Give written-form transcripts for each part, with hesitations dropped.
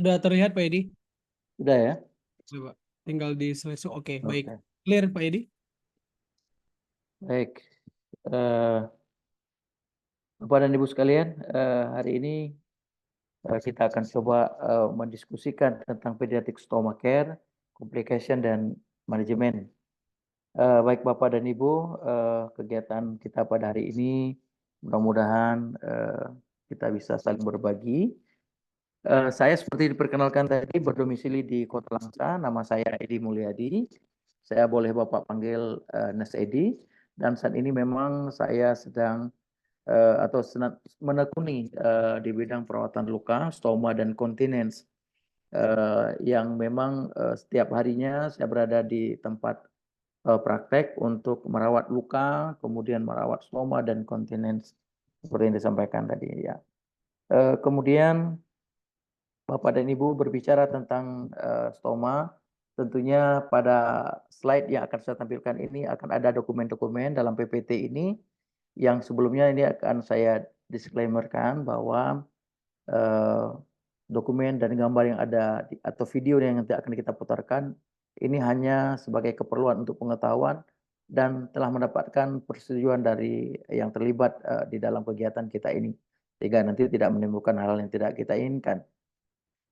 Sudah terlihat Pak Edi? Sudah ya? Coba tinggal di slide show. Oke, baik. Oke. Clear Pak Edi? Baik. Eh, Bapak dan Ibu sekalian, hari ini kita akan coba mendiskusikan tentang pediatric stomach care, complication dan manajemen. Baik Bapak dan Ibu, kegiatan kita pada hari ini mudah-mudahan kita bisa saling berbagi. Saya seperti diperkenalkan tadi berdomisili di Kota Langsa, nama saya Edi Mulyadi. Saya boleh Bapak panggil Nes Edi. Dan saat ini memang saya sedang menekuni di bidang perawatan luka, stoma dan continence, yang memang setiap harinya saya berada di tempat praktek untuk merawat luka, kemudian merawat stoma dan continence seperti yang disampaikan tadi ya. Kemudian Bapak dan Ibu berbicara tentang stoma, tentunya pada slide yang akan saya tampilkan ini akan ada dokumen-dokumen dalam PPT ini yang sebelumnya ini akan saya disclaimerkan bahwa dokumen dan gambar yang ada atau video yang nanti akan kita putarkan ini hanya sebagai keperluan untuk pengetahuan dan telah mendapatkan persetujuan dari yang terlibat di dalam kegiatan kita ini sehingga nanti tidak menimbulkan hal yang tidak kita inginkan.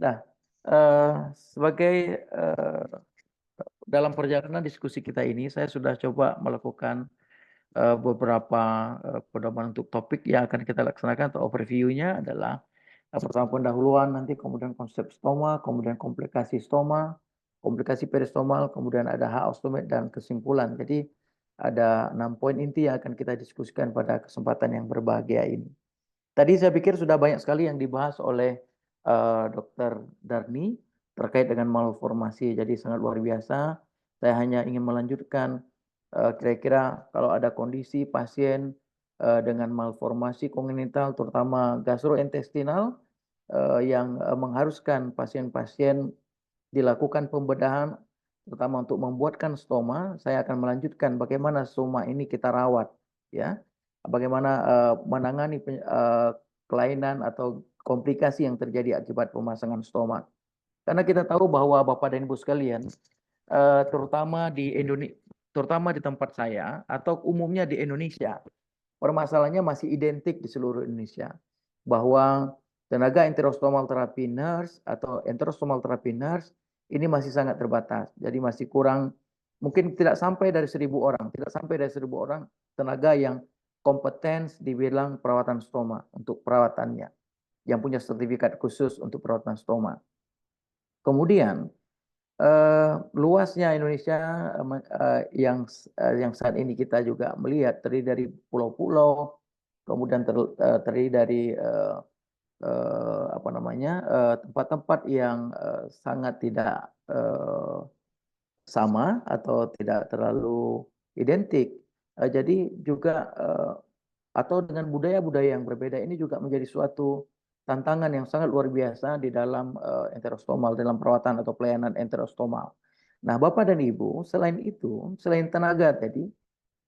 Nah, sebagai dalam perjalanan diskusi kita ini, saya sudah coba melakukan beberapa pedoman untuk topik yang akan kita laksanakan atau overview-nya adalah pertama pendahuluan, nanti kemudian konsep stoma, kemudian komplikasi peristomal, kemudian ada hak ostomet dan kesimpulan. Jadi ada 6 poin inti yang akan kita diskusikan pada kesempatan yang berbahagia ini. Tadi saya pikir sudah banyak sekali yang dibahas oleh Dr. Darni terkait dengan malformasi, jadi sangat luar biasa. Saya hanya ingin melanjutkan kira-kira kalau ada kondisi pasien dengan malformasi kongenital, terutama gastrointestinal, yang mengharuskan pasien-pasien dilakukan pembedahan, terutama untuk membuatkan stoma. Saya akan melanjutkan bagaimana stoma ini kita rawat, ya, bagaimana menangani kelainan atau komplikasi yang terjadi akibat pemasangan stoma. Karena kita tahu bahwa Bapak dan Ibu sekalian, terutama di Indonesia, terutama di tempat saya atau umumnya di Indonesia, permasalahannya masih identik di seluruh Indonesia, bahwa tenaga enterostomal therapy nurse atau enterostomal therapy nurse ini masih sangat terbatas. Jadi masih kurang, mungkin tidak sampai dari 1.000 orang, tidak sampai dari 1.000 orang tenaga yang kompeten di bidang perawatan stoma untuk perawatannya, yang punya sertifikat khusus untuk perawatan stoma. Kemudian luasnya Indonesia yang saat ini kita juga melihat terdiri dari pulau-pulau, kemudian terdiri dari tempat-tempat yang sangat tidak sama atau tidak terlalu identik. Jadi juga atau dengan budaya-budaya yang berbeda ini juga menjadi suatu tantangan yang sangat luar biasa di dalam enterostomal, dalam perawatan atau pelayanan enterostomal. Nah, Bapak dan Ibu, selain itu, selain tenaga tadi,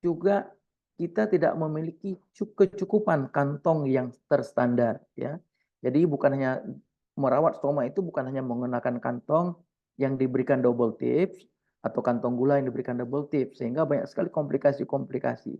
juga kita tidak memiliki kecukupan kantong yang terstandar, ya. Jadi bukan hanya merawat stoma itu bukan hanya menggunakan kantong yang diberikan double tips atau kantong gula yang diberikan double tips, sehingga banyak sekali komplikasi-komplikasi.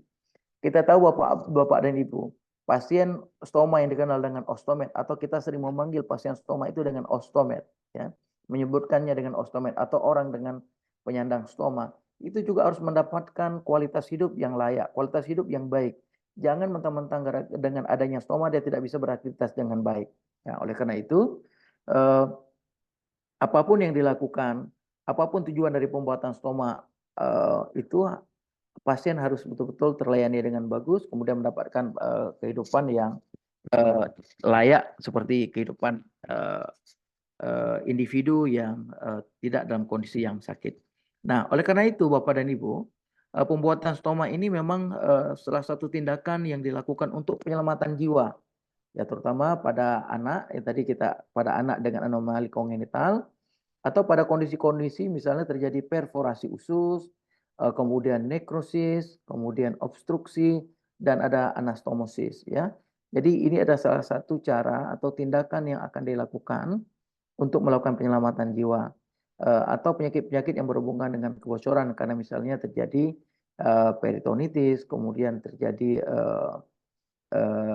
Kita tahu Bapak dan Ibu, pasien stoma yang dikenal dengan ostomet atau kita sering memanggil pasien stoma itu dengan ostomet, ya, menyebutkannya dengan ostomet atau orang dengan penyandang stoma, itu juga harus mendapatkan kualitas hidup yang layak, kualitas hidup yang baik. Jangan mentang-mentang dengan adanya stoma dia tidak bisa beraktivitas dengan baik. Ya, oleh karena itu, apapun yang dilakukan, apapun tujuan dari pembuatan stoma itu pasien harus betul-betul terlayani dengan bagus, kemudian mendapatkan kehidupan yang layak seperti kehidupan individu yang tidak dalam kondisi yang sakit. Nah, oleh karena itu Bapak dan Ibu, pembuatan stoma ini memang salah satu tindakan yang dilakukan untuk penyelamatan jiwa, ya, terutama pada anak, pada anak dengan anomali kongenital atau pada kondisi-kondisi misalnya terjadi perforasi usus, kemudian nekrosis, kemudian obstruksi, dan ada anastomosis, ya. Jadi ini ada salah satu cara atau tindakan yang akan dilakukan untuk melakukan penyelamatan jiwa atau penyakit-penyakit yang berhubungan dengan kebocoran karena misalnya terjadi peritonitis, kemudian terjadi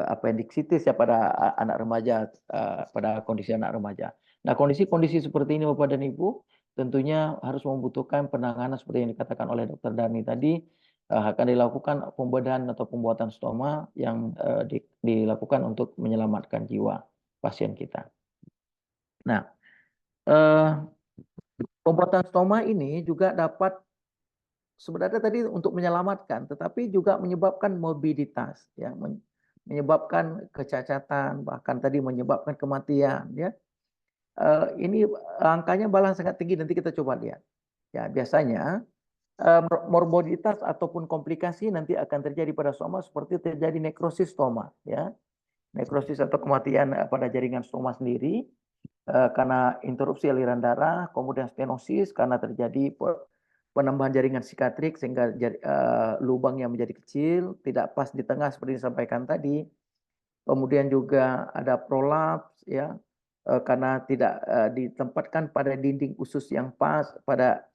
appendicitis ya pada anak remaja, pada kondisi anak remaja. Nah, kondisi-kondisi seperti ini Bapak dan Ibu tentunya harus membutuhkan penanganan seperti yang dikatakan oleh Dr. Dani tadi, akan dilakukan pembedahan atau pembuatan stoma yang dilakukan untuk menyelamatkan jiwa pasien kita. Nah, pembuatan stoma ini juga dapat sebenarnya tadi untuk menyelamatkan, tetapi juga menyebabkan morbiditas, ya, menyebabkan kecacatan, bahkan tadi menyebabkan kematian, ya. Ini angkanya malah sangat tinggi. Nanti kita coba lihat. Ya, biasanya morbiditas ataupun komplikasi nanti akan terjadi pada stoma seperti terjadi nekrosis stoma, ya, nekrosis atau kematian pada jaringan stoma sendiri karena interupsi aliran darah, kemudian stenosis karena terjadi penambahan jaringan psikiatrik sehingga lubangnya menjadi kecil, tidak pas di tengah seperti disampaikan tadi. Kemudian juga ada prolaps, ya, karena tidak ditempatkan pada dinding usus yang pas, pada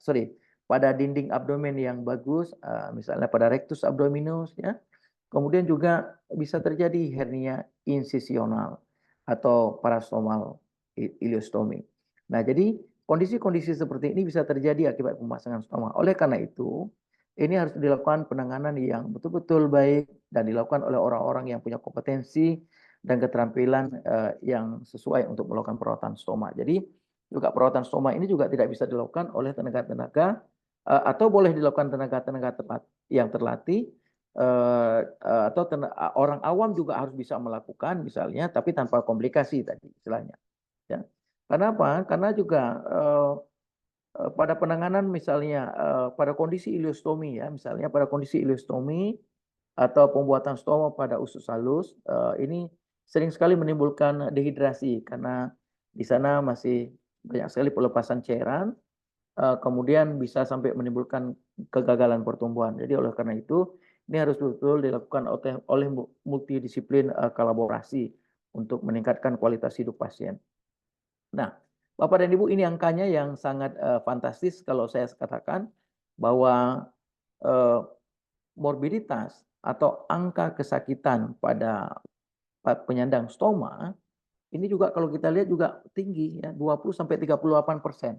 dinding abdomen yang bagus, misalnya pada rectus abdominus, ya. Kemudian juga bisa terjadi hernia insisional atau parastomal ileostomi. Nah, jadi kondisi-kondisi seperti ini bisa terjadi akibat pemasangan stoma. Oleh karena itu, ini harus dilakukan penanganan yang betul-betul baik dan dilakukan oleh orang-orang yang punya kompetensi dan keterampilan yang sesuai untuk melakukan perawatan stoma. Jadi juga perawatan stoma ini juga tidak bisa dilakukan oleh tenaga-tenaga atau boleh dilakukan tenaga-tenaga yang terlatih atau orang awam juga harus bisa melakukan misalnya, tapi tanpa komplikasi tadi istilahnya. Ya. Karena apa? Karena juga pada penanganan misalnya pada kondisi ileostomi, ya, misalnya pada kondisi ileostomi atau pembuatan stoma pada usus halus, ini sering sekali menimbulkan dehidrasi karena di sana masih banyak sekali pelepasan cairan, kemudian bisa sampai menimbulkan kegagalan pertumbuhan. Jadi oleh karena itu ini harus betul-betul dilakukan oleh multidisiplin kolaborasi untuk meningkatkan kualitas hidup pasien. Nah, Bapak dan Ibu, ini angkanya yang sangat fantastis kalau saya katakan bahwa morbiditas atau angka kesakitan pada penyandang stoma ini juga kalau kita lihat juga tinggi, ya, 20-38%.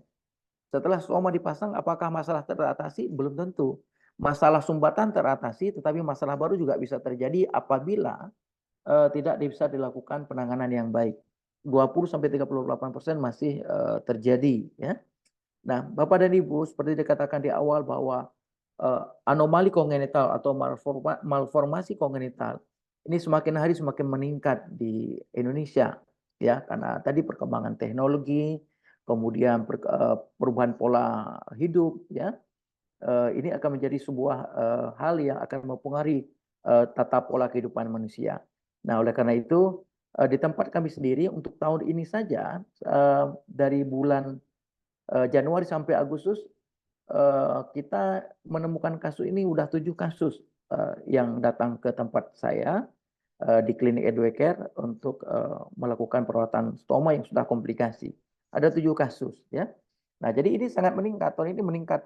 Setelah stoma dipasang, apakah masalah teratasi? Belum tentu. Masalah sumbatan teratasi, tetapi masalah baru juga bisa terjadi apabila tidak bisa dilakukan penanganan yang baik. 20-38% masih terjadi, ya. Nah, Bapak dan Ibu, seperti dikatakan di awal bahwa anomali kongenital atau malformasi kongenital ini semakin hari semakin meningkat di Indonesia, ya, karena tadi perkembangan teknologi, kemudian perubahan pola hidup, ya. Ini akan menjadi sebuah hal yang akan mempengaruhi tata pola kehidupan manusia. Nah, oleh karena itu di tempat kami sendiri untuk tahun ini saja dari bulan Januari sampai Agustus kita menemukan kasus ini udah 7 kasus yang datang ke tempat saya di klinik Edwecare untuk melakukan perawatan stoma yang sudah komplikasi. Ada 7 kasus, ya. Nah, jadi ini sangat meningkat. Tahun ini meningkat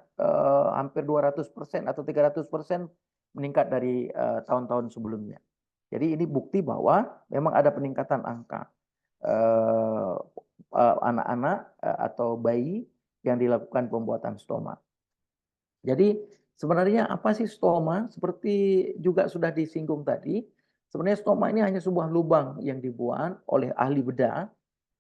hampir 200% atau 300% meningkat dari tahun-tahun sebelumnya. Jadi ini bukti bahwa memang ada peningkatan angka anak-anak atau bayi yang dilakukan pembuatan stoma. Jadi sebenarnya apa sih stoma? Seperti juga sudah disinggung tadi, sebenarnya stoma ini hanya sebuah lubang yang dibuat oleh ahli bedah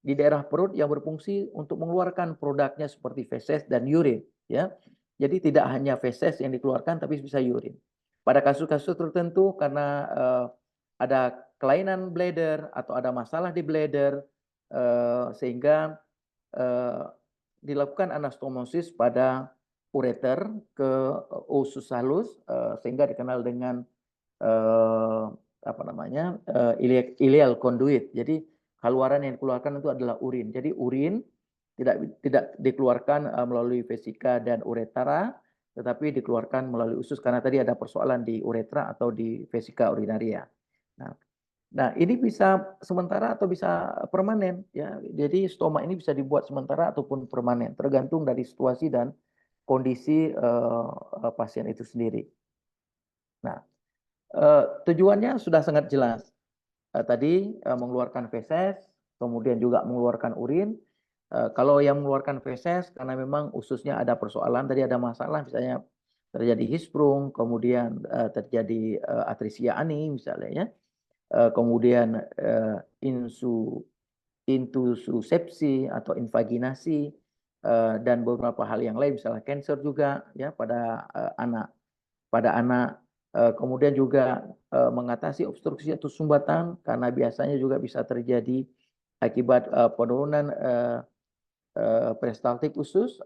di daerah perut yang berfungsi untuk mengeluarkan produknya seperti feses dan urin, ya. Jadi tidak hanya feses yang dikeluarkan tapi bisa urin. Pada kasus-kasus tertentu karena ada kelainan bladder atau ada masalah di bladder sehingga dilakukan anastomosis pada ureter ke usus halus sehingga dikenal dengan ileal conduit. Jadi keluaran yang dikeluarkan itu adalah urin. Jadi urin tidak dikeluarkan melalui vesika dan uretra, tetapi dikeluarkan melalui usus karena tadi ada persoalan di uretra atau di vesika urinaria. Nah, Nah, ini bisa sementara atau bisa permanen ya. Jadi stoma ini bisa dibuat sementara ataupun permanen, tergantung dari situasi dan kondisi pasien itu sendiri. Nah, tujuannya sudah sangat jelas. Tadi mengeluarkan feses, kemudian juga mengeluarkan urin. Kalau yang mengeluarkan feses karena memang ususnya ada persoalan, tadi ada masalah, misalnya terjadi hisprung, kemudian terjadi atrisia ani misalnya ya. Kemudian intussusepsi atau invaginasi dan beberapa hal yang lain, misalnya kanker juga ya pada anak. Kemudian juga mengatasi obstruksi atau sumbatan karena biasanya juga bisa terjadi akibat penurunan peristaltik usus.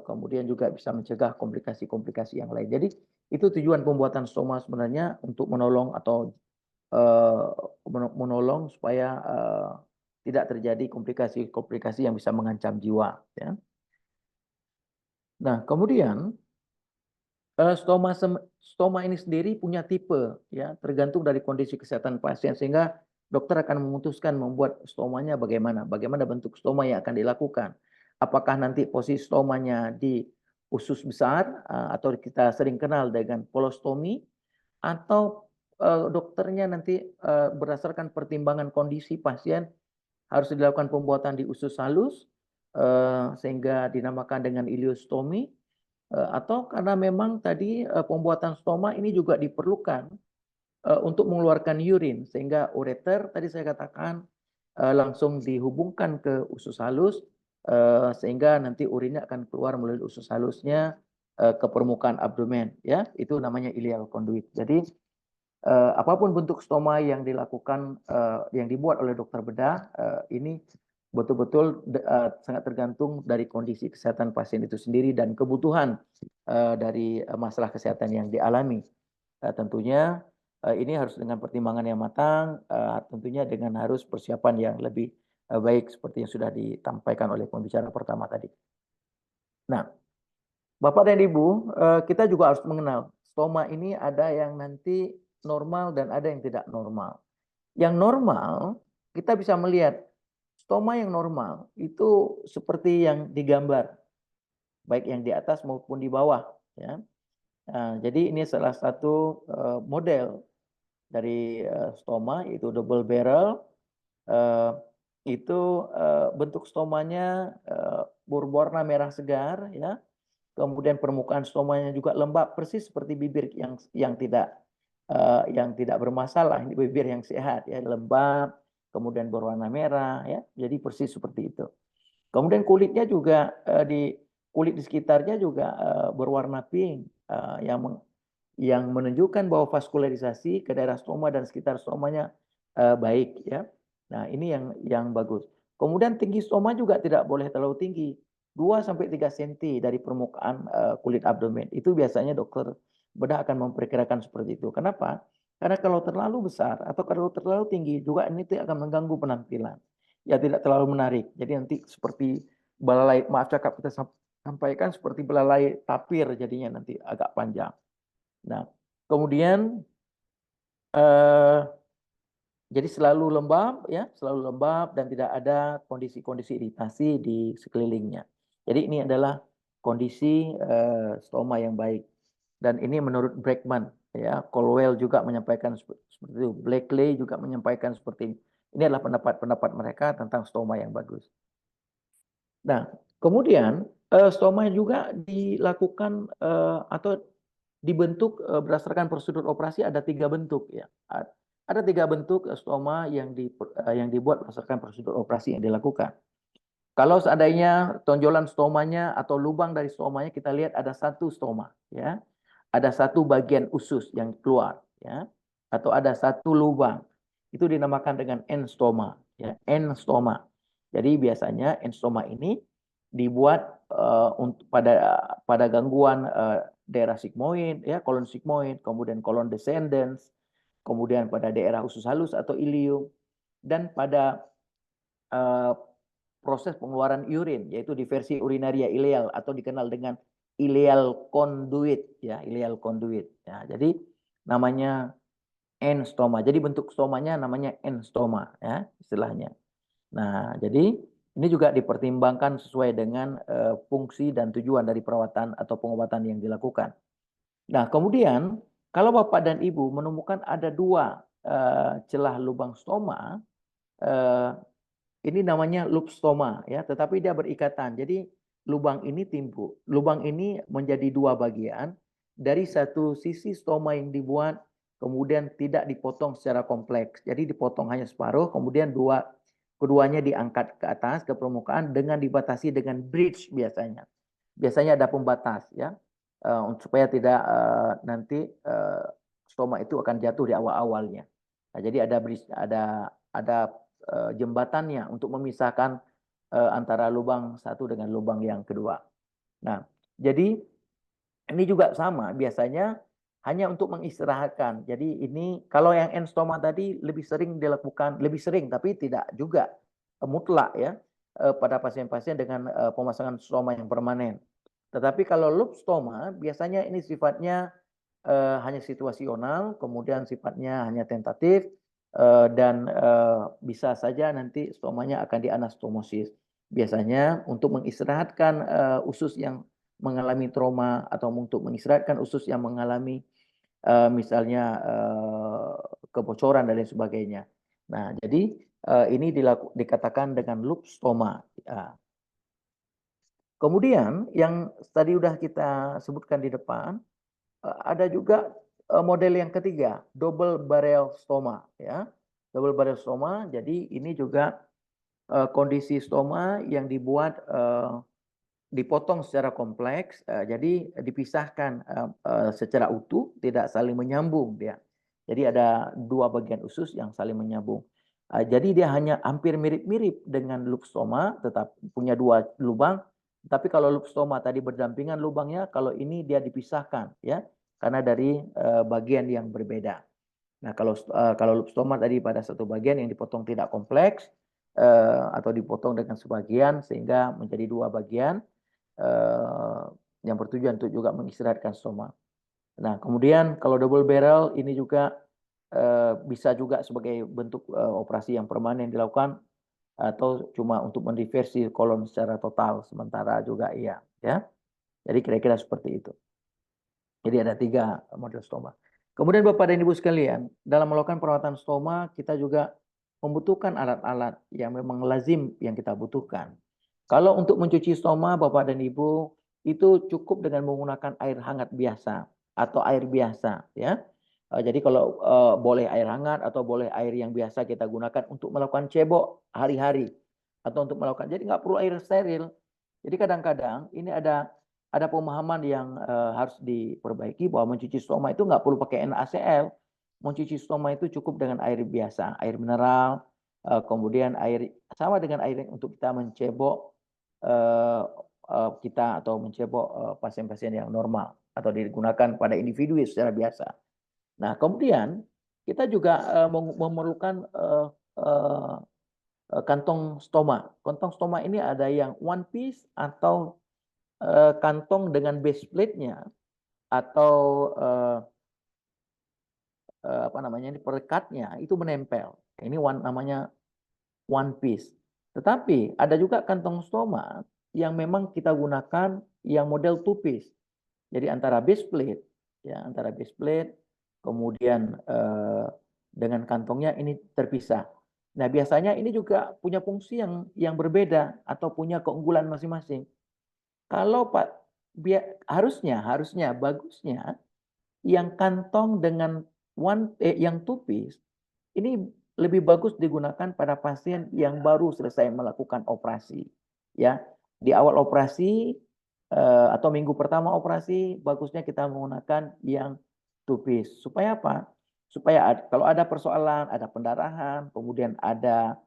Kemudian juga bisa mencegah komplikasi-komplikasi yang lain. Jadi itu tujuan pembuatan stoma sebenarnya, untuk menolong atau menolong supaya tidak terjadi komplikasi-komplikasi yang bisa mengancam jiwa. Ya. Nah, kemudian stoma ini sendiri punya tipe, ya, tergantung dari kondisi kesehatan pasien, sehingga dokter akan memutuskan membuat stomanya bagaimana bentuk stoma yang akan dilakukan. Apakah nanti posisi stomanya di usus besar atau kita sering kenal dengan kolostomi, atau dokternya nanti berdasarkan pertimbangan kondisi pasien harus dilakukan pembuatan di usus halus sehingga dinamakan dengan iliostomi, atau karena memang tadi pembuatan stoma ini juga diperlukan untuk mengeluarkan urin, sehingga ureter tadi saya katakan langsung dihubungkan ke usus halus sehingga nanti urinnya akan keluar melalui usus halusnya ke permukaan abdomen, ya, itu namanya ileal conduit. Jadi apapun bentuk stoma yang dilakukan, yang dibuat oleh dokter bedah, ini betul-betul sangat tergantung dari kondisi kesehatan pasien itu sendiri dan kebutuhan dari masalah kesehatan yang dialami. Tentunya ini harus dengan pertimbangan yang matang, tentunya dengan harus persiapan yang lebih baik seperti yang sudah disampaikan oleh pembicara pertama tadi. Nah, Bapak dan Ibu, kita juga harus mengenal stoma ini ada yang nanti normal dan ada yang tidak normal. Yang normal, kita bisa melihat stoma yang normal itu seperti yang digambar, baik yang di atas maupun di bawah. Ya. Jadi ini salah satu model dari stoma, yaitu double barrel. Itu bentuk stomanya berwarna merah segar, ya. Kemudian permukaan stomanya juga lembab, persis seperti bibir yang tidak bermasalah, ini bibir yang sehat, ya, lembab, kemudian berwarna merah, ya, jadi persis seperti itu. Kemudian kulitnya juga kulit di sekitarnya juga berwarna pink, yang menunjukkan bahwa vaskularisasi ke daerah stoma dan sekitar stomanya baik, ya. Nah, ini yang bagus. Kemudian tinggi stoma juga tidak boleh terlalu tinggi. 2-3 cm dari permukaan kulit abdomen. Itu biasanya dokter bedah akan memperkirakan seperti itu. Kenapa? Karena kalau terlalu besar atau kalau terlalu tinggi juga ini akan mengganggu penampilan. Ya, tidak terlalu menarik. Jadi nanti seperti belalai, maaf cakap kita sampaikan, seperti belalai tapir jadinya nanti agak panjang. Nah, kemudian jadi selalu lembab, ya, selalu lembab dan tidak ada kondisi-kondisi iritasi di sekelilingnya. Jadi ini adalah kondisi stoma yang baik. Dan ini menurut Bregman, ya, Colwell juga menyampaikan seperti itu, Blackley juga menyampaikan seperti ini. Ini adalah pendapat-pendapat mereka tentang stoma yang bagus. Nah, kemudian stoma juga dilakukan atau dibentuk berdasarkan prosedur operasi, ada 3 bentuk, ya. Ada 3 bentuk stoma yang dibuat berdasarkan prosedur operasi yang dilakukan. Kalau seandainya tonjolan stomanya atau lubang dari stomanya kita lihat ada 1 stoma, ya. Ada 1 bagian usus yang keluar, ya. Atau ada 1 lubang. Itu dinamakan dengan enstoma, ya, enstoma. Jadi biasanya enstoma ini dibuat untuk pada gangguan daerah sigmoid, ya, kolon sigmoid, kemudian kolon descendens, kemudian pada daerah usus halus atau ilium, dan pada proses pengeluaran urin, yaitu diversi urinaria ileal atau dikenal dengan ileal conduit, ya, ileal conduit. Ya, jadi namanya N-stoma. Jadi bentuk stomanya namanya N-stoma ya istilahnya. Nah, jadi ini juga dipertimbangkan sesuai dengan fungsi dan tujuan dari perawatan atau pengobatan yang dilakukan. Nah, kemudian kalau Bapak dan Ibu menemukan ada 2 celah lubang stoma, ini namanya loop stoma ya, tetapi dia berikatan. Jadi lubang ini timbul, lubang ini menjadi 2 bagian. Dari satu sisi stoma yang dibuat, kemudian tidak dipotong secara kompleks. Jadi dipotong hanya separuh, kemudian keduanya diangkat ke atas ke permukaan dengan dibatasi dengan bridge biasanya. Biasanya ada pembatas ya, supaya tidak nanti stoma itu akan jatuh di awal-awalnya. Nah, jadi ada bridge, ada jembatannya untuk memisahkan antara lubang satu dengan lubang yang kedua. Nah, jadi ini juga sama biasanya hanya untuk mengistirahatkan. Jadi ini kalau yang N-stoma tadi lebih sering dilakukan, lebih sering tapi tidak juga mutlak ya pada pasien-pasien dengan pemasangan stoma yang permanen. Tetapi kalau loop stoma biasanya ini sifatnya hanya situasional, kemudian sifatnya hanya tentatif dan bisa saja nanti stomanya akan dianastomosis. Biasanya untuk mengistirahatkan usus yang mengalami trauma atau untuk mengistirahatkan usus yang mengalami misalnya kebocoran dan lain sebagainya. Nah, jadi ini dikatakan dengan loop stoma. Kemudian yang tadi sudah kita sebutkan di depan, ada juga model yang ketiga, double barrel stoma ya. Double barrel stoma, jadi ini juga kondisi stoma yang dibuat dipotong secara kompleks, jadi dipisahkan secara utuh, tidak saling menyambung dia. Jadi ada 2 bagian usus yang saling menyambung. Jadi dia hanya hampir mirip-mirip dengan loop stoma, tetap punya 2 lubang. Tapi kalau loop stoma tadi berdampingan lubangnya, kalau ini dia dipisahkan ya, karena dari bagian yang berbeda. Nah, kalau loop stoma tadi pada satu bagian yang dipotong tidak kompleks atau dipotong dengan sebagian sehingga menjadi 2 bagian yang bertujuan untuk juga mengistirahatkan stoma. Nah, kemudian kalau double barrel ini juga bisa juga sebagai bentuk operasi yang permanen dilakukan atau cuma untuk mendiversi kolon secara total sementara juga iya ya. Jadi kira-kira seperti itu. Jadi ada 3 model stoma. Kemudian Bapak dan Ibu sekalian, dalam melakukan perawatan stoma kita juga membutuhkan alat-alat yang memang lazim yang kita butuhkan. Kalau untuk mencuci stoma Bapak dan Ibu itu cukup dengan menggunakan air hangat biasa atau air biasa ya. Jadi kalau boleh air hangat atau boleh air yang biasa kita gunakan untuk melakukan cebok hari-hari atau untuk melakukan, jadi nggak perlu air steril. Jadi kadang-kadang ini ada pemahaman yang harus diperbaiki bahwa mencuci stoma itu nggak perlu pakai NaCl. Mencuci stoma itu cukup dengan air biasa, air mineral, kemudian air sama dengan air untuk kita mencebok kita atau mencebok pasien-pasien yang normal atau digunakan pada individu secara biasa. Nah, kemudian kita juga memerlukan kantong stoma. Kantong stoma ini ada yang one piece atau kantong dengan base plate-nya atau apa namanya ini perekatnya itu menempel. Ini namanya one piece. Tetapi ada juga kantong stoma yang memang kita gunakan yang model two piece. Jadi antara base plate ya, antara base plate kemudian dengan kantongnya ini terpisah. Nah, biasanya ini juga punya fungsi yang berbeda atau punya keunggulan masing-masing. Kalau Pak harusnya bagusnya yang kantong dengan yang two piece ini lebih bagus digunakan pada pasien yang baru selesai melakukan operasi ya. Di awal operasi atau minggu pertama operasi bagusnya kita menggunakan yang two piece. Supaya apa? Supaya kalau ada persoalan, ada pendarahan, kemudian ada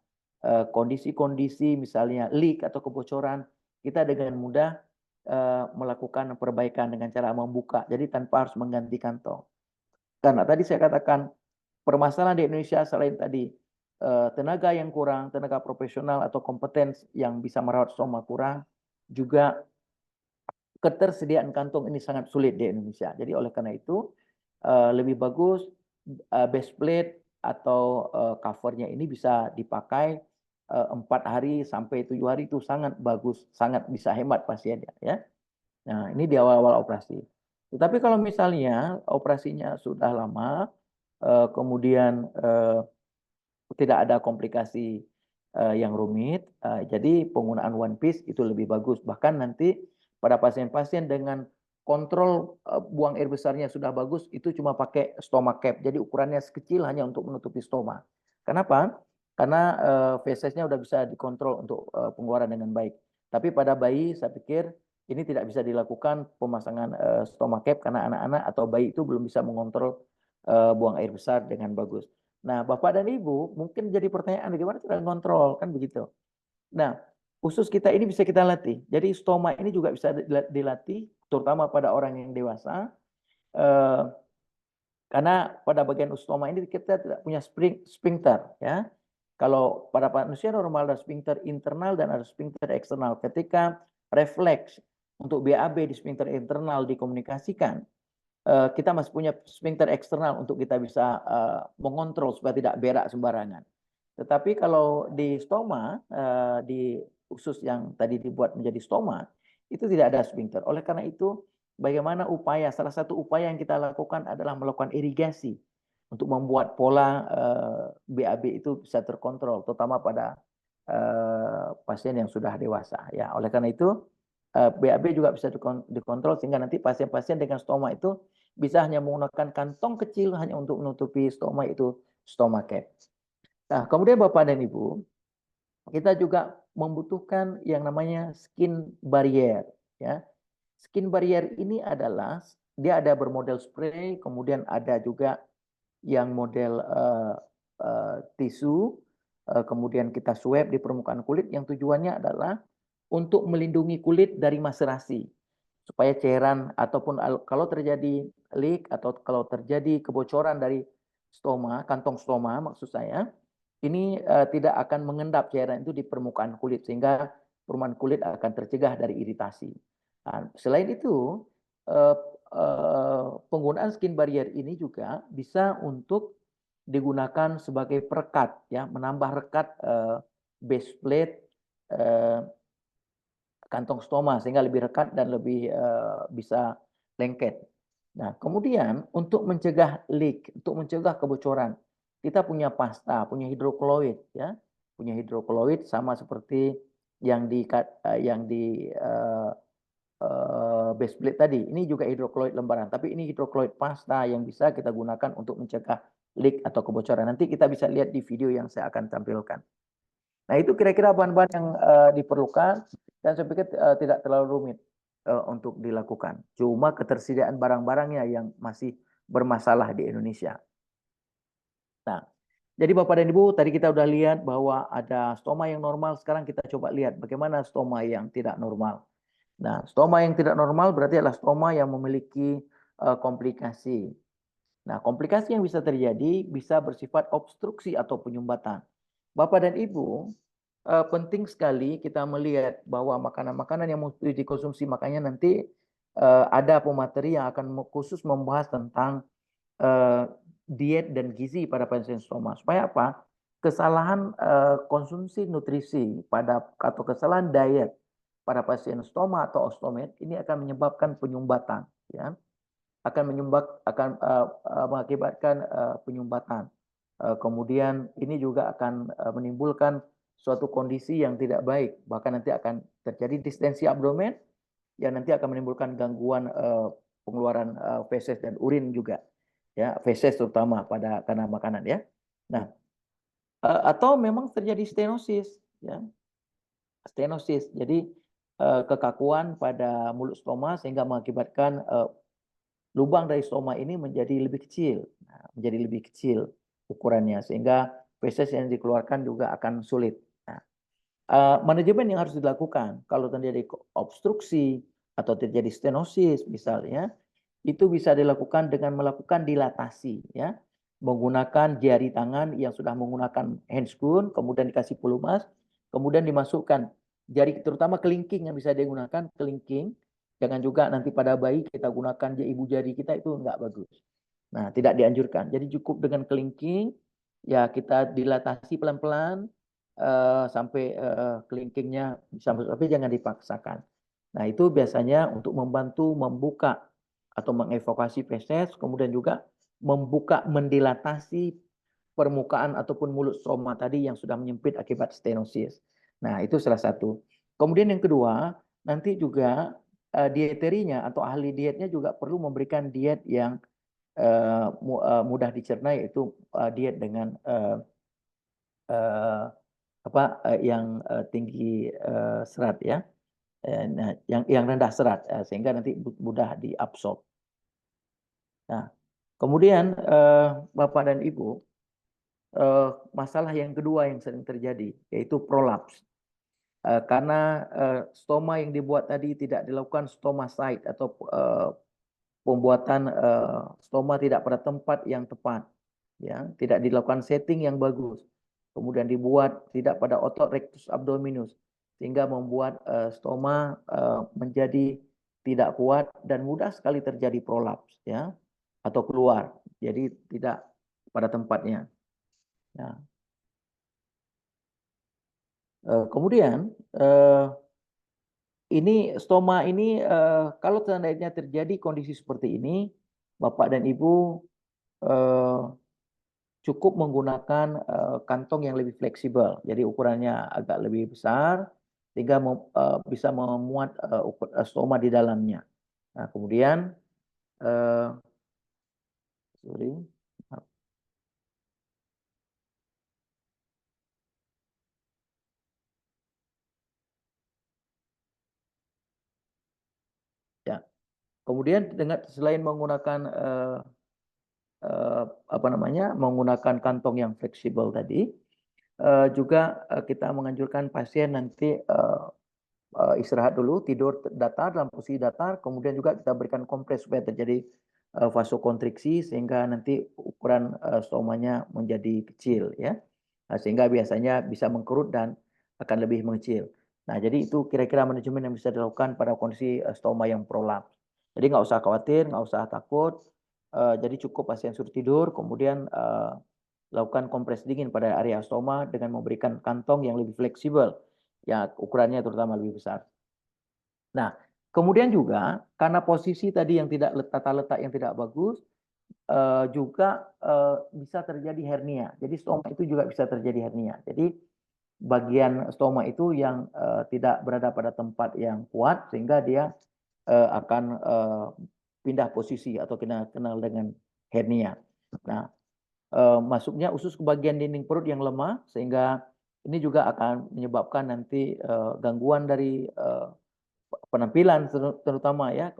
kondisi-kondisi misalnya leak atau kebocoran, kita dengan mudah melakukan perbaikan dengan cara membuka. Jadi tanpa harus mengganti kantong. Karena tadi saya katakan permasalahan di Indonesia selain tadi tenaga yang kurang, tenaga profesional atau kompeten yang bisa merawat stoma kurang, juga ketersediaan kantong ini sangat sulit di Indonesia. Jadi oleh karena itu lebih bagus base plate atau covernya ini bisa dipakai 4 hari sampai 7 hari itu sangat bagus, sangat bisa hemat pasiennya ya. Nah, ini di awal-awal operasi. Tetapi kalau misalnya operasinya sudah lama, kemudian tidak ada komplikasi yang rumit, jadi penggunaan one piece itu lebih bagus. Bahkan nanti pada pasien-pasien dengan kontrol buang air besarnya sudah bagus, itu cuma pakai stoma cap. Jadi ukurannya sekecil hanya untuk menutupi stoma. Kenapa? Karena fesesnya udah bisa dikontrol untuk pengeluaran dengan baik. Tapi pada bayi saya pikir ini tidak bisa dilakukan pemasangan stoma cap karena anak-anak atau bayi itu belum bisa mengontrol buang air besar dengan bagus. Nah, Bapak dan Ibu mungkin jadi pertanyaan bagaimana cara mengontrol kan begitu. Nah, usus kita ini bisa kita latih. Jadi stoma ini juga bisa dilatih, terutama pada orang yang dewasa. Karena pada bagian stoma ini kita tidak punya sphincter ya. Kalau pada manusia normal ada sphincter internal dan ada sphincter eksternal. Ketika refleks untuk BAB di sphincter internal dikomunikasikan, kita masih punya sphincter eksternal untuk kita bisa mengontrol supaya tidak berak sembarangan. Tetapi kalau di stoma, di usus yang tadi dibuat menjadi stoma, itu tidak ada sphincter. Oleh karena itu, bagaimana salah satu upaya yang kita lakukan adalah melakukan irigasi untuk membuat pola BAB itu bisa terkontrol, terutama pada pasien yang sudah dewasa. Ya, oleh karena itu, BAB juga bisa dikontrol sehingga nanti pasien-pasien dengan stoma itu bisa hanya menggunakan kantong kecil hanya untuk menutupi stoma itu stoma cap. Nah, kemudian Bapak dan Ibu, kita juga membutuhkan yang namanya skin barrier ya. Skin barrier ini adalah dia ada bermodel spray, kemudian ada juga yang model tisu, kemudian kita swab di permukaan kulit yang tujuannya adalah untuk melindungi kulit dari maserasi supaya cairan ataupun kalau terjadi leak atau kalau terjadi kebocoran dari stoma, kantong stoma maksud saya, ini tidak akan mengendap cairan itu di permukaan kulit sehingga permukaan kulit akan tercegah dari iritasi. Nah, selain itu penggunaan skin barrier ini juga bisa untuk digunakan sebagai perekat ya, menambah rekat base plate kantong stoma sehingga lebih rekat dan lebih bisa lengket. Nah, kemudian untuk mencegah leak, untuk mencegah kebocoran, kita punya pasta, punya hidrokloid ya. Punya hidrokloid sama seperti yang di base plate tadi. Ini juga hidrokloid lembaran, tapi ini hidrokloid pasta yang bisa kita gunakan untuk mencegah leak atau kebocoran. Nanti kita bisa lihat di video yang saya akan tampilkan. Nah, itu kira-kira bahan-bahan yang diperlukan dan saya pikir tidak terlalu rumit untuk dilakukan. Cuma ketersediaan barang-barangnya yang masih bermasalah di Indonesia. Nah, jadi Bapak dan Ibu, tadi kita udah lihat bahwa ada stoma yang normal, sekarang kita coba lihat bagaimana stoma yang tidak normal. Nah, stoma yang tidak normal berarti adalah stoma yang memiliki komplikasi. Nah, komplikasi yang bisa terjadi bisa bersifat obstruksi atau penyumbatan. Bapak dan Ibu, penting sekali kita melihat bahwa makanan-makanan yang mesti dikonsumsi, makanya nanti ada pemateri yang akan khusus membahas tentang diet dan gizi pada pasien stoma. Supaya apa? Kesalahan konsumsi nutrisi atau kesalahan diet pada pasien stoma atau ostomet ini akan menyebabkan penyumbatan, ya. Akan mengakibatkan penyumbatan. Kemudian ini juga akan menimbulkan suatu kondisi yang tidak baik, bahkan nanti akan terjadi distensi abdomen yang nanti akan menimbulkan gangguan pengeluaran feses dan urin juga, ya, feses terutama karena makanan ya. Nah, atau memang terjadi stenosis, ya, stenosis. Jadi kekakuan pada mulut stoma sehingga mengakibatkan lubang dari stoma ini menjadi lebih kecil, menjadi lebih kecil ukurannya sehingga feses yang dikeluarkan juga akan sulit. Nah, manajemen yang harus dilakukan kalau terjadi obstruksi atau terjadi stenosis misalnya, itu bisa dilakukan dengan melakukan dilatasi ya, menggunakan jari tangan yang sudah menggunakan handscoon, kemudian dikasih pelumas, kemudian dimasukkan jari terutama kelingking yang bisa digunakan kelingking. Jangan juga nanti pada bayi kita gunakan ibu jari kita, itu enggak bagus. Nah, tidak dianjurkan. Jadi cukup dengan kelingking, ya kita dilatasi pelan-pelan sampai kelingkingnya bisa masuk, tapi jangan dipaksakan. Nah, itu biasanya untuk membantu membuka atau mengevokasi feses, kemudian juga membuka, mendilatasi permukaan ataupun mulut stoma tadi yang sudah menyempit akibat stenosis. Nah, itu salah satu. Kemudian yang kedua, nanti juga dieterinya atau ahli dietnya juga perlu memberikan diet yang mudah dicerna, yaitu diet dengan yang tinggi serat ya, nah, yang rendah serat sehingga nanti mudah diabsorb. Nah, kemudian Bapak dan Ibu, masalah yang kedua yang sering terjadi yaitu prolaps. Karena stoma yang dibuat tadi tidak dilakukan stomacide atau pembuatan stoma tidak pada tempat yang tepat, ya, tidak dilakukan setting yang bagus, kemudian dibuat tidak pada otot rectus abdominus, sehingga membuat stoma menjadi tidak kuat dan mudah sekali terjadi prolaps, ya, atau keluar, jadi tidak pada tempatnya. Nah, kemudian ini stoma ini kalau seandainya terjadi kondisi seperti ini, Bapak dan Ibu cukup menggunakan kantong yang lebih fleksibel, jadi ukurannya agak lebih besar sehingga bisa memuat stoma di dalamnya. Nah, kemudian ya, kemudian selain menggunakan menggunakan kantong yang fleksibel tadi, juga kita menganjurkan pasien nanti istirahat dulu, tidur datar dalam posisi datar, kemudian juga kita berikan kompres supaya terjadi vasokonstriksi sehingga nanti ukuran stomanya menjadi kecil, ya. Nah, sehingga biasanya bisa mengkerut dan akan lebih mengecil. Nah, jadi itu kira-kira manajemen yang bisa dilakukan pada kondisi stoma yang prolaps. Jadi nggak usah khawatir, nggak usah takut. Jadi cukup pasien suruh tidur, kemudian lakukan kompres dingin pada area stoma dengan memberikan kantong yang lebih fleksibel, ya ukurannya terutama lebih besar. Nah, kemudian juga karena posisi tadi yang tata letak yang tidak bagus, juga bisa terjadi hernia. Jadi stoma itu juga bisa terjadi hernia. Jadi bagian stoma itu yang tidak berada pada tempat yang kuat sehingga dia akan pindah posisi atau kenal dengan hernia. Nah, masuknya usus ke bagian dinding perut yang lemah sehingga ini juga akan menyebabkan nanti gangguan dari penampilan terutama ya,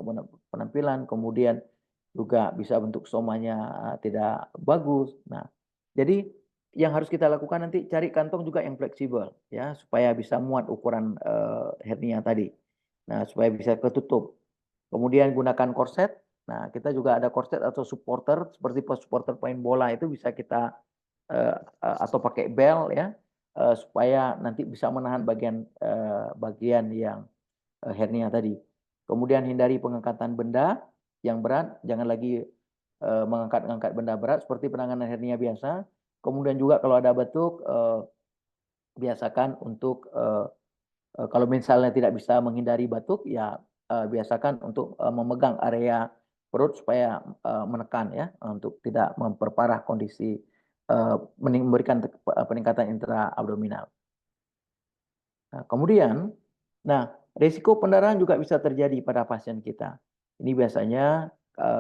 penampilan, kemudian juga bisa bentuk stomanya tidak bagus. Nah, jadi yang harus kita lakukan nanti cari kantong juga yang fleksibel ya supaya bisa muat ukuran hernia tadi. Nah, supaya bisa ketutup. Kemudian gunakan korset. Nah, kita juga ada korset atau supporter seperti supporter pemain bola itu bisa kita atau pakai bel ya supaya nanti bisa menahan bagian yang hernia tadi. Kemudian hindari pengangkatan benda yang berat, jangan lagi mengangkat benda berat seperti penanganan hernia biasa. Kemudian juga kalau ada batuk, biasakan untuk kalau misalnya tidak bisa menghindari batuk, ya biasakan untuk memegang area perut supaya menekan ya, untuk tidak memperparah kondisi, memberikan peningkatan intraabdominal. Nah, kemudian, risiko pendarahan juga bisa terjadi pada pasien kita. Ini biasanya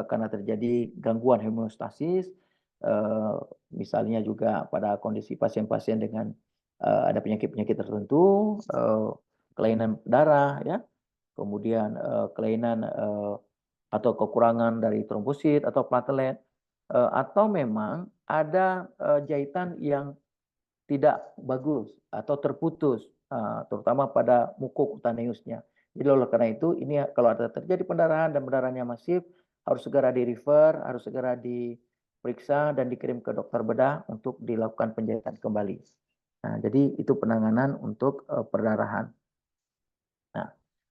karena terjadi gangguan homeostasis, misalnya juga pada kondisi pasien-pasien dengan ada penyakit-penyakit tertentu, kelainan darah, ya, kemudian kelainan atau kekurangan dari trombosit atau platelet, atau memang ada jahitan yang tidak bagus atau terputus, terutama pada mukuk utaneusnya. Jadi oleh karena itu ini kalau ada terjadi pendarahan dan pendarahannya masif, harus segera di-refer, harus segera diperiksa dan dikirim ke dokter bedah untuk dilakukan penjahitan kembali. Nah, jadi itu penanganan untuk perdarahan. Nah,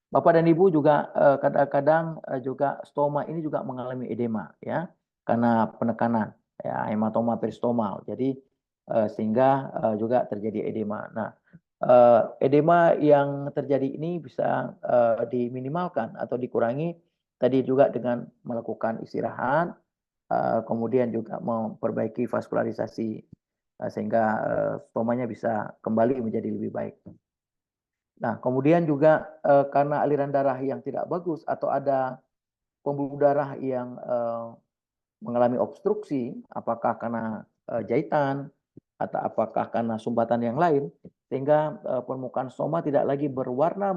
Bapak dan Ibu juga kadang-kadang juga stoma ini juga mengalami edema ya. karena penekanan, ya, hematoma peristomal. Jadi sehingga juga terjadi edema. Nah, edema yang terjadi ini bisa diminimalkan atau dikurangi tadi juga dengan melakukan istirahat, kemudian juga memperbaiki vaskularisasi sehingga stomanya bisa kembali menjadi lebih baik. Nah, kemudian juga karena aliran darah yang tidak bagus atau ada pembuluh darah yang mengalami obstruksi, apakah karena jahitan atau apakah karena sumbatan yang lain, sehingga permukaan stoma tidak lagi berwarna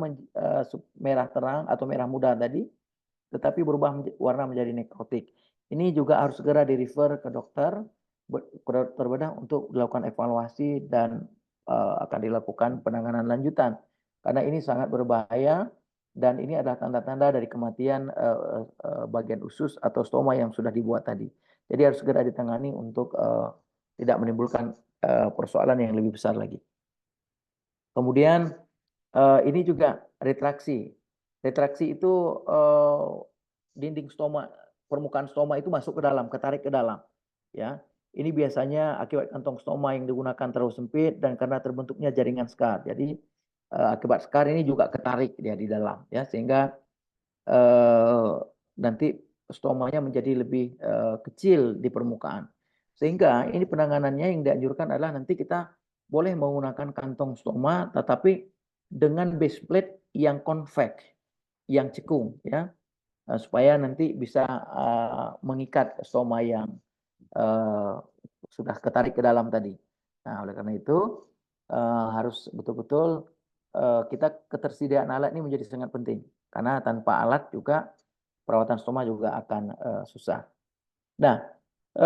merah terang atau merah muda tadi, tetapi berubah warna menjadi nekrotik. Ini juga harus segera di-refer ke dokter bedah untuk dilakukan evaluasi dan akan dilakukan penanganan lanjutan. Karena ini sangat berbahaya dan ini adalah tanda-tanda dari kematian bagian usus atau stoma yang sudah dibuat tadi. Jadi harus segera ditangani untuk tidak menimbulkan persoalan yang lebih besar lagi. Kemudian ini juga retraksi. Retraksi itu dinding stoma, permukaan stoma itu masuk ke dalam, ketarik ke dalam. Ya, ini biasanya akibat kantong stoma yang digunakan terlalu sempit dan karena terbentuknya jaringan skar. Jadi akibat skar ini juga ketarik dia di dalam, ya, sehingga nanti stomanya menjadi lebih kecil di permukaan. Sehingga ini penanganannya yang dianjurkan adalah nanti kita boleh menggunakan kantong stoma, tetapi dengan base plate yang convex, yang cekung, ya, supaya nanti bisa mengikat stoma yang sudah ketarik ke dalam tadi. Nah, oleh karena itu harus betul-betul kita ketersediaan alat ini menjadi sangat penting, karena tanpa alat juga perawatan stoma juga akan susah. Nah,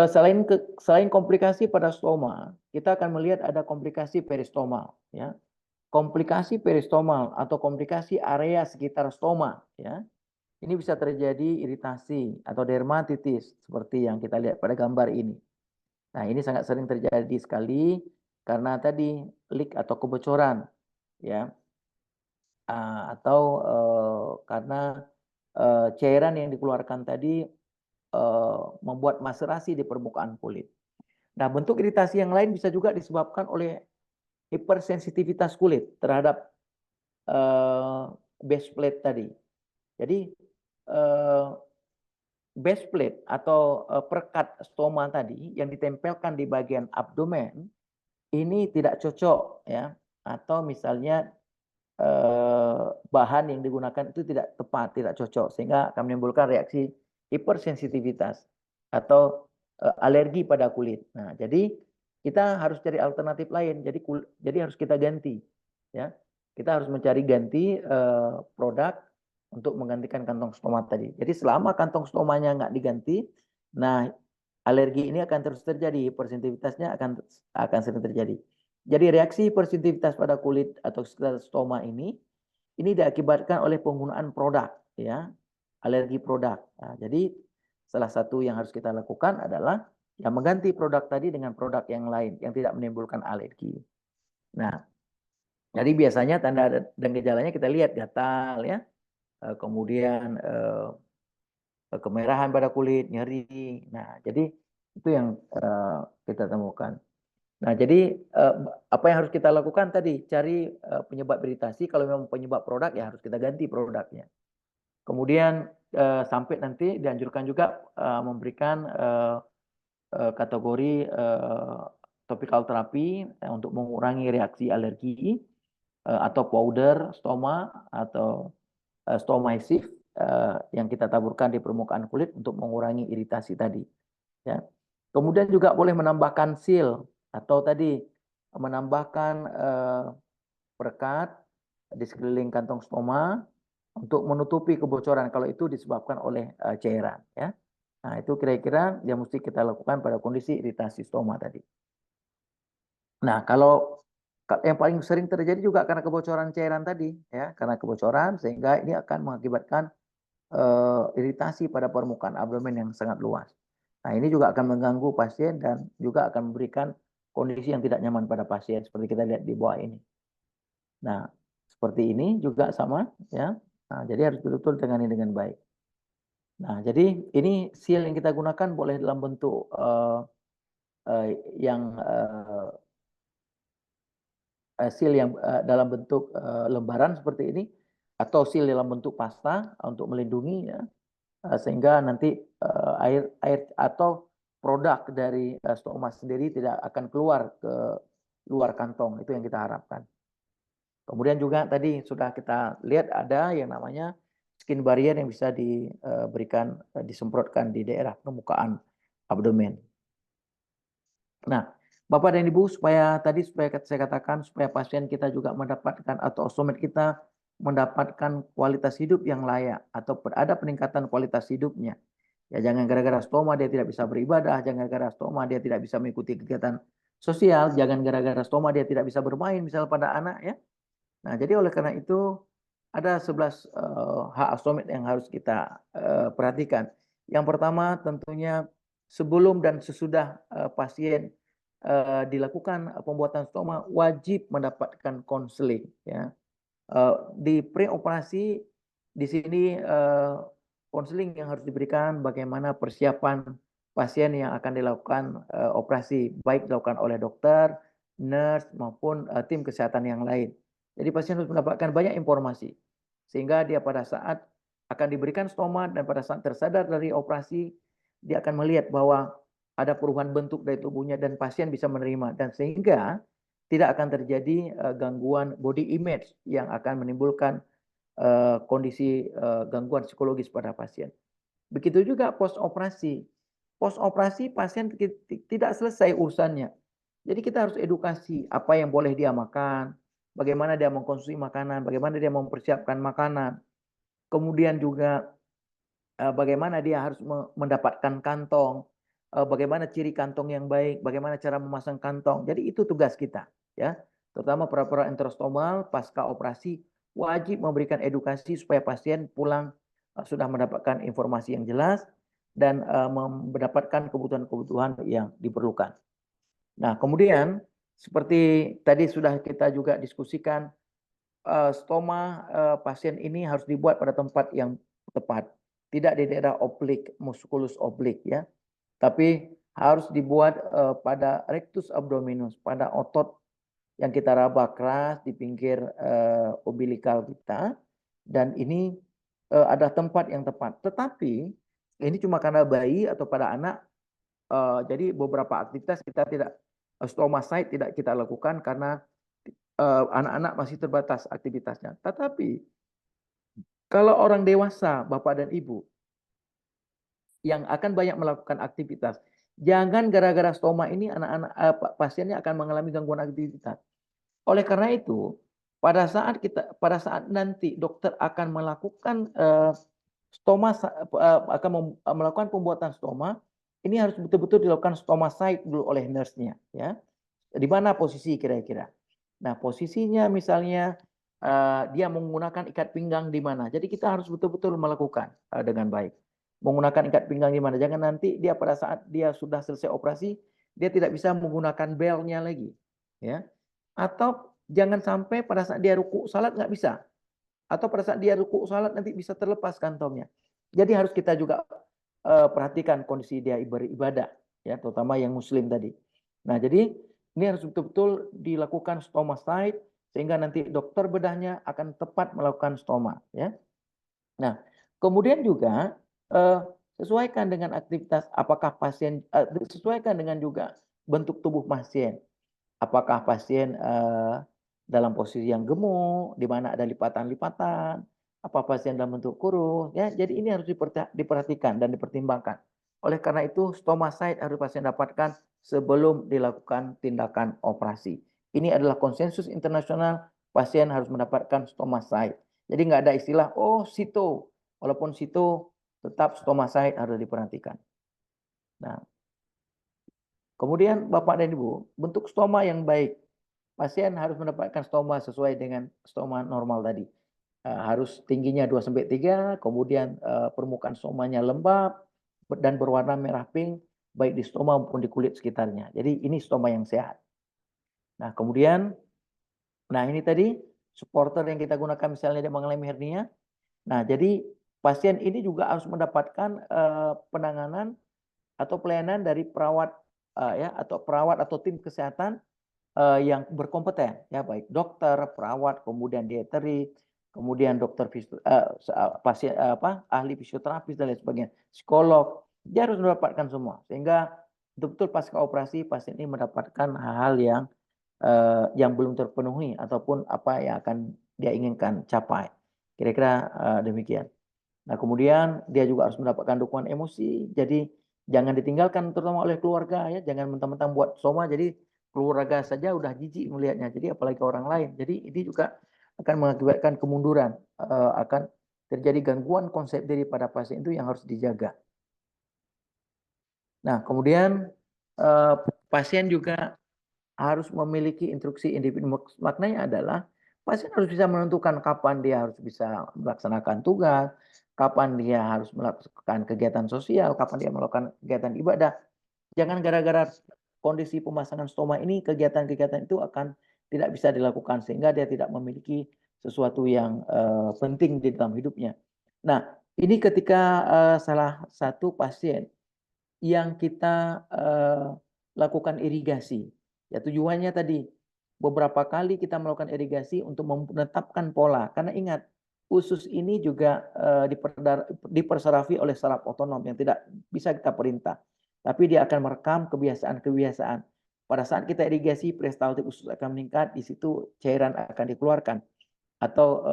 selain komplikasi pada stoma, kita akan melihat ada komplikasi peristomal, ya. Komplikasi peristomal atau komplikasi area sekitar stoma, ya. Ini bisa terjadi iritasi atau dermatitis seperti yang kita lihat pada gambar ini. Nah, ini sangat sering terjadi sekali karena tadi leak atau kebocoran, ya. Atau karena cairan yang dikeluarkan tadi membuat maserasi di permukaan kulit. Nah, bentuk iritasi yang lain bisa juga disebabkan oleh hipersensitivitas kulit terhadap base plate tadi. Jadi base plate atau perekat stoma tadi yang ditempelkan di bagian abdomen ini tidak cocok, ya, atau misalnya bahan yang digunakan itu tidak tepat, tidak cocok, sehingga akan menimbulkan reaksi hipersensitivitas atau alergi pada kulit. Nah, jadi kita harus cari alternatif lain. Jadi harus kita ganti, ya. Kita harus mencari ganti produk untuk menggantikan kantong stoma tadi. Jadi selama kantong stomanya nggak diganti, nah alergi ini akan terus terjadi, hipersensitivitasnya akan sering terjadi. Jadi reaksi hipersensitivitas pada kulit atau sekitar stoma ini diakibatkan oleh penggunaan produk, ya, alergi produk. Nah, jadi salah satu yang harus kita lakukan adalah ya mengganti produk tadi dengan produk yang lain yang tidak menimbulkan alergi. Nah, jadi biasanya tanda dan gejalanya kita lihat gatal, ya, kemudian kemerahan pada kulit, nyeri. Nah, jadi itu yang kita temukan. Nah, jadi apa yang harus kita lakukan tadi? Cari penyebab iritasi. Kalau memang penyebab produk, ya harus kita ganti produknya. Kemudian sampai nanti dianjurkan juga memberikan kategori topical terapi untuk mengurangi reaksi alergi atau powder stoma atau stomicif yang kita taburkan di permukaan kulit untuk mengurangi iritasi tadi, ya. Kemudian juga boleh menambahkan seal atau tadi menambahkan perekat di sekeliling kantong stoma untuk menutupi kebocoran kalau itu disebabkan oleh cairan, ya. Nah, itu kira-kira yang mesti kita lakukan pada kondisi iritasi stoma tadi. Nah, kalau yang paling sering terjadi juga karena kebocoran cairan tadi, ya, karena kebocoran sehingga ini akan mengakibatkan iritasi pada permukaan abdomen yang sangat luas. Nah, ini juga akan mengganggu pasien dan juga akan memberikan kondisi yang tidak nyaman pada pasien seperti kita lihat di bawah ini. Nah, seperti ini juga sama, ya. Nah, jadi harus betul-betul tangani dengan baik. Nah, jadi ini seal yang kita gunakan boleh dalam bentuk yang seal yang dalam bentuk lembaran seperti ini, atau seal dalam bentuk pasta untuk melindungi ya, sehingga nanti air atau produk dari stoma sendiri tidak akan keluar ke luar kantong, itu yang kita harapkan. Kemudian juga tadi sudah kita lihat ada yang namanya skin barrier yang bisa diberikan, disemprotkan di daerah permukaan abdomen. Nah, Bapak dan Ibu, supaya saya katakan supaya pasien kita juga mendapatkan atau ostomed kita mendapatkan kualitas hidup yang layak atau ada peningkatan kualitas hidupnya. Ya jangan gara-gara stoma dia tidak bisa beribadah, jangan gara-gara stoma dia tidak bisa mengikuti kegiatan sosial, jangan gara-gara stoma dia tidak bisa bermain misal pada anak ya. Nah, jadi oleh karena itu ada 11 hak ostomed yang harus kita perhatikan. Yang pertama tentunya sebelum dan sesudah pasien dilakukan pembuatan stoma wajib mendapatkan konseling ya. Di preoperasi di sini konseling yang harus diberikan bagaimana persiapan pasien yang akan dilakukan operasi baik dilakukan oleh dokter, nurse maupun tim kesehatan yang lain. Jadi pasien harus mendapatkan banyak informasi sehingga dia pada saat akan diberikan stoma dan pada saat tersadar dari operasi dia akan melihat bahwa ada perubahan bentuk dari tubuhnya dan pasien bisa menerima dan sehingga tidak akan terjadi gangguan body image yang akan menimbulkan kondisi gangguan psikologis pada pasien. Begitu juga post operasi. Post operasi pasien tidak selesai urusannya. Jadi kita harus edukasi apa yang boleh dia makan, bagaimana dia mengkonsumsi makanan, bagaimana dia mempersiapkan makanan. Kemudian juga bagaimana dia harus mendapatkan kantong, bagaimana ciri kantong yang baik, bagaimana cara memasang kantong. Jadi itu tugas kita ya. Terutama para enterostomal pasca operasi wajib memberikan edukasi supaya pasien pulang sudah mendapatkan informasi yang jelas dan mendapatkan kebutuhan-kebutuhan yang diperlukan. Nah, kemudian seperti tadi sudah kita juga diskusikan, stoma pasien ini harus dibuat pada tempat yang tepat. Tidak di daerah oblik, musculus oblik ya. Tapi harus dibuat pada rectus abdominus, pada otot yang kita raba keras di pinggir umbilikal kita. Dan ini ada tempat yang tepat. Tetapi ini cuma karena bayi atau pada anak, jadi beberapa aktivitas kita tidak, stoma site tidak kita lakukan karena anak-anak masih terbatas aktivitasnya. Tetapi kalau orang dewasa, Bapak dan Ibu, yang akan banyak melakukan aktivitas, jangan gara-gara stoma ini anak-anak pasiennya akan mengalami gangguan aktivitas. Oleh karena itu, pada saat nanti dokter akan melakukan stoma akan melakukan pembuatan stoma, ini harus betul-betul dilakukan stoma site dulu oleh nurse-nya ya. Di mana posisi kira-kira? Nah, posisinya misalnya dia menggunakan ikat pinggang di mana. Jadi kita harus betul-betul melakukan dengan baik. Menggunakan ikat pinggang di mana. Jangan nanti dia pada saat dia sudah selesai operasi, dia tidak bisa menggunakan belnya lagi. Ya. Atau jangan sampai pada saat dia ruku salat nggak bisa. Atau pada saat dia ruku salat nanti bisa terlepas kantongnya. Jadi harus kita juga perhatikan kondisi dia beribadah. Ya, terutama yang muslim tadi. Nah, jadi ini harus betul-betul dilakukan stoma site sehingga nanti dokter bedahnya akan tepat melakukan stoma ya. Nah, kemudian juga sesuaikan dengan aktivitas apakah pasien sesuaikan dengan juga bentuk tubuh pasien. Apakah pasien dalam posisi yang gemuk, di mana ada lipatan-lipatan, apa pasien dalam bentuk kurus ya. Jadi ini harus diperhatikan dan dipertimbangkan. Oleh karena itu stoma site harus pasien dapatkan sebelum dilakukan tindakan operasi. Ini adalah konsensus internasional, pasien harus mendapatkan stoma site. Jadi nggak ada istilah, oh sito. Walaupun sito, tetap stoma site harus diperhatikan. Nah, kemudian Bapak dan Ibu, bentuk stoma yang baik. Pasien harus mendapatkan stoma sesuai dengan stoma normal tadi. Harus tingginya 2-3, kemudian permukaan stomanya lembab dan berwarna merah pink, baik di stoma maupun di kulit sekitarnya. Jadi ini stoma yang sehat. Nah, kemudian, nah ini tadi supporter yang kita gunakan misalnya dia mengalami hernia. Nah, jadi pasien ini juga harus mendapatkan penanganan atau pelayanan dari perawat atau tim kesehatan yang berkompeten, ya, baik dokter, perawat, kemudian dieteri, kemudian ahli fisioterapis dan lain sebagainya, psikolog. Dia harus mendapatkan semua sehingga betul-betul pasca operasi pasien ini mendapatkan hal-hal yang belum terpenuhi ataupun apa yang akan dia inginkan capai. Kira-kira demikian. Nah, kemudian dia juga harus mendapatkan dukungan emosi. Jadi jangan ditinggalkan terutama oleh keluarga, ya. Jangan mentang-mentang buat soma jadi keluarga saja udah jijik melihatnya. Jadi apalagi ke orang lain. Jadi ini juga akan mengakibatkan kemunduran, akan terjadi gangguan konsep diri pada pasien itu yang harus dijaga. Nah, kemudian pasien juga harus memiliki instruksi individu. Maknanya adalah pasien harus bisa menentukan kapan dia harus bisa melaksanakan tugas, kapan dia harus melakukan kegiatan sosial, kapan dia melakukan kegiatan ibadah. Jangan gara-gara kondisi pemasangan stoma ini kegiatan-kegiatan itu akan tidak bisa dilakukan sehingga dia tidak memiliki sesuatu yang penting di dalam hidupnya. Nah, ini ketika salah satu pasien yang kita lakukan irigasi. Ya, tujuannya tadi beberapa kali kita melakukan irigasi untuk menetapkan pola. Karena ingat, usus ini juga dipersarafi oleh saraf otonom yang tidak bisa kita perintah. Tapi dia akan merekam kebiasaan-kebiasaan. Pada saat kita irigasi, peristaltik usus akan meningkat, di situ cairan akan dikeluarkan. Atau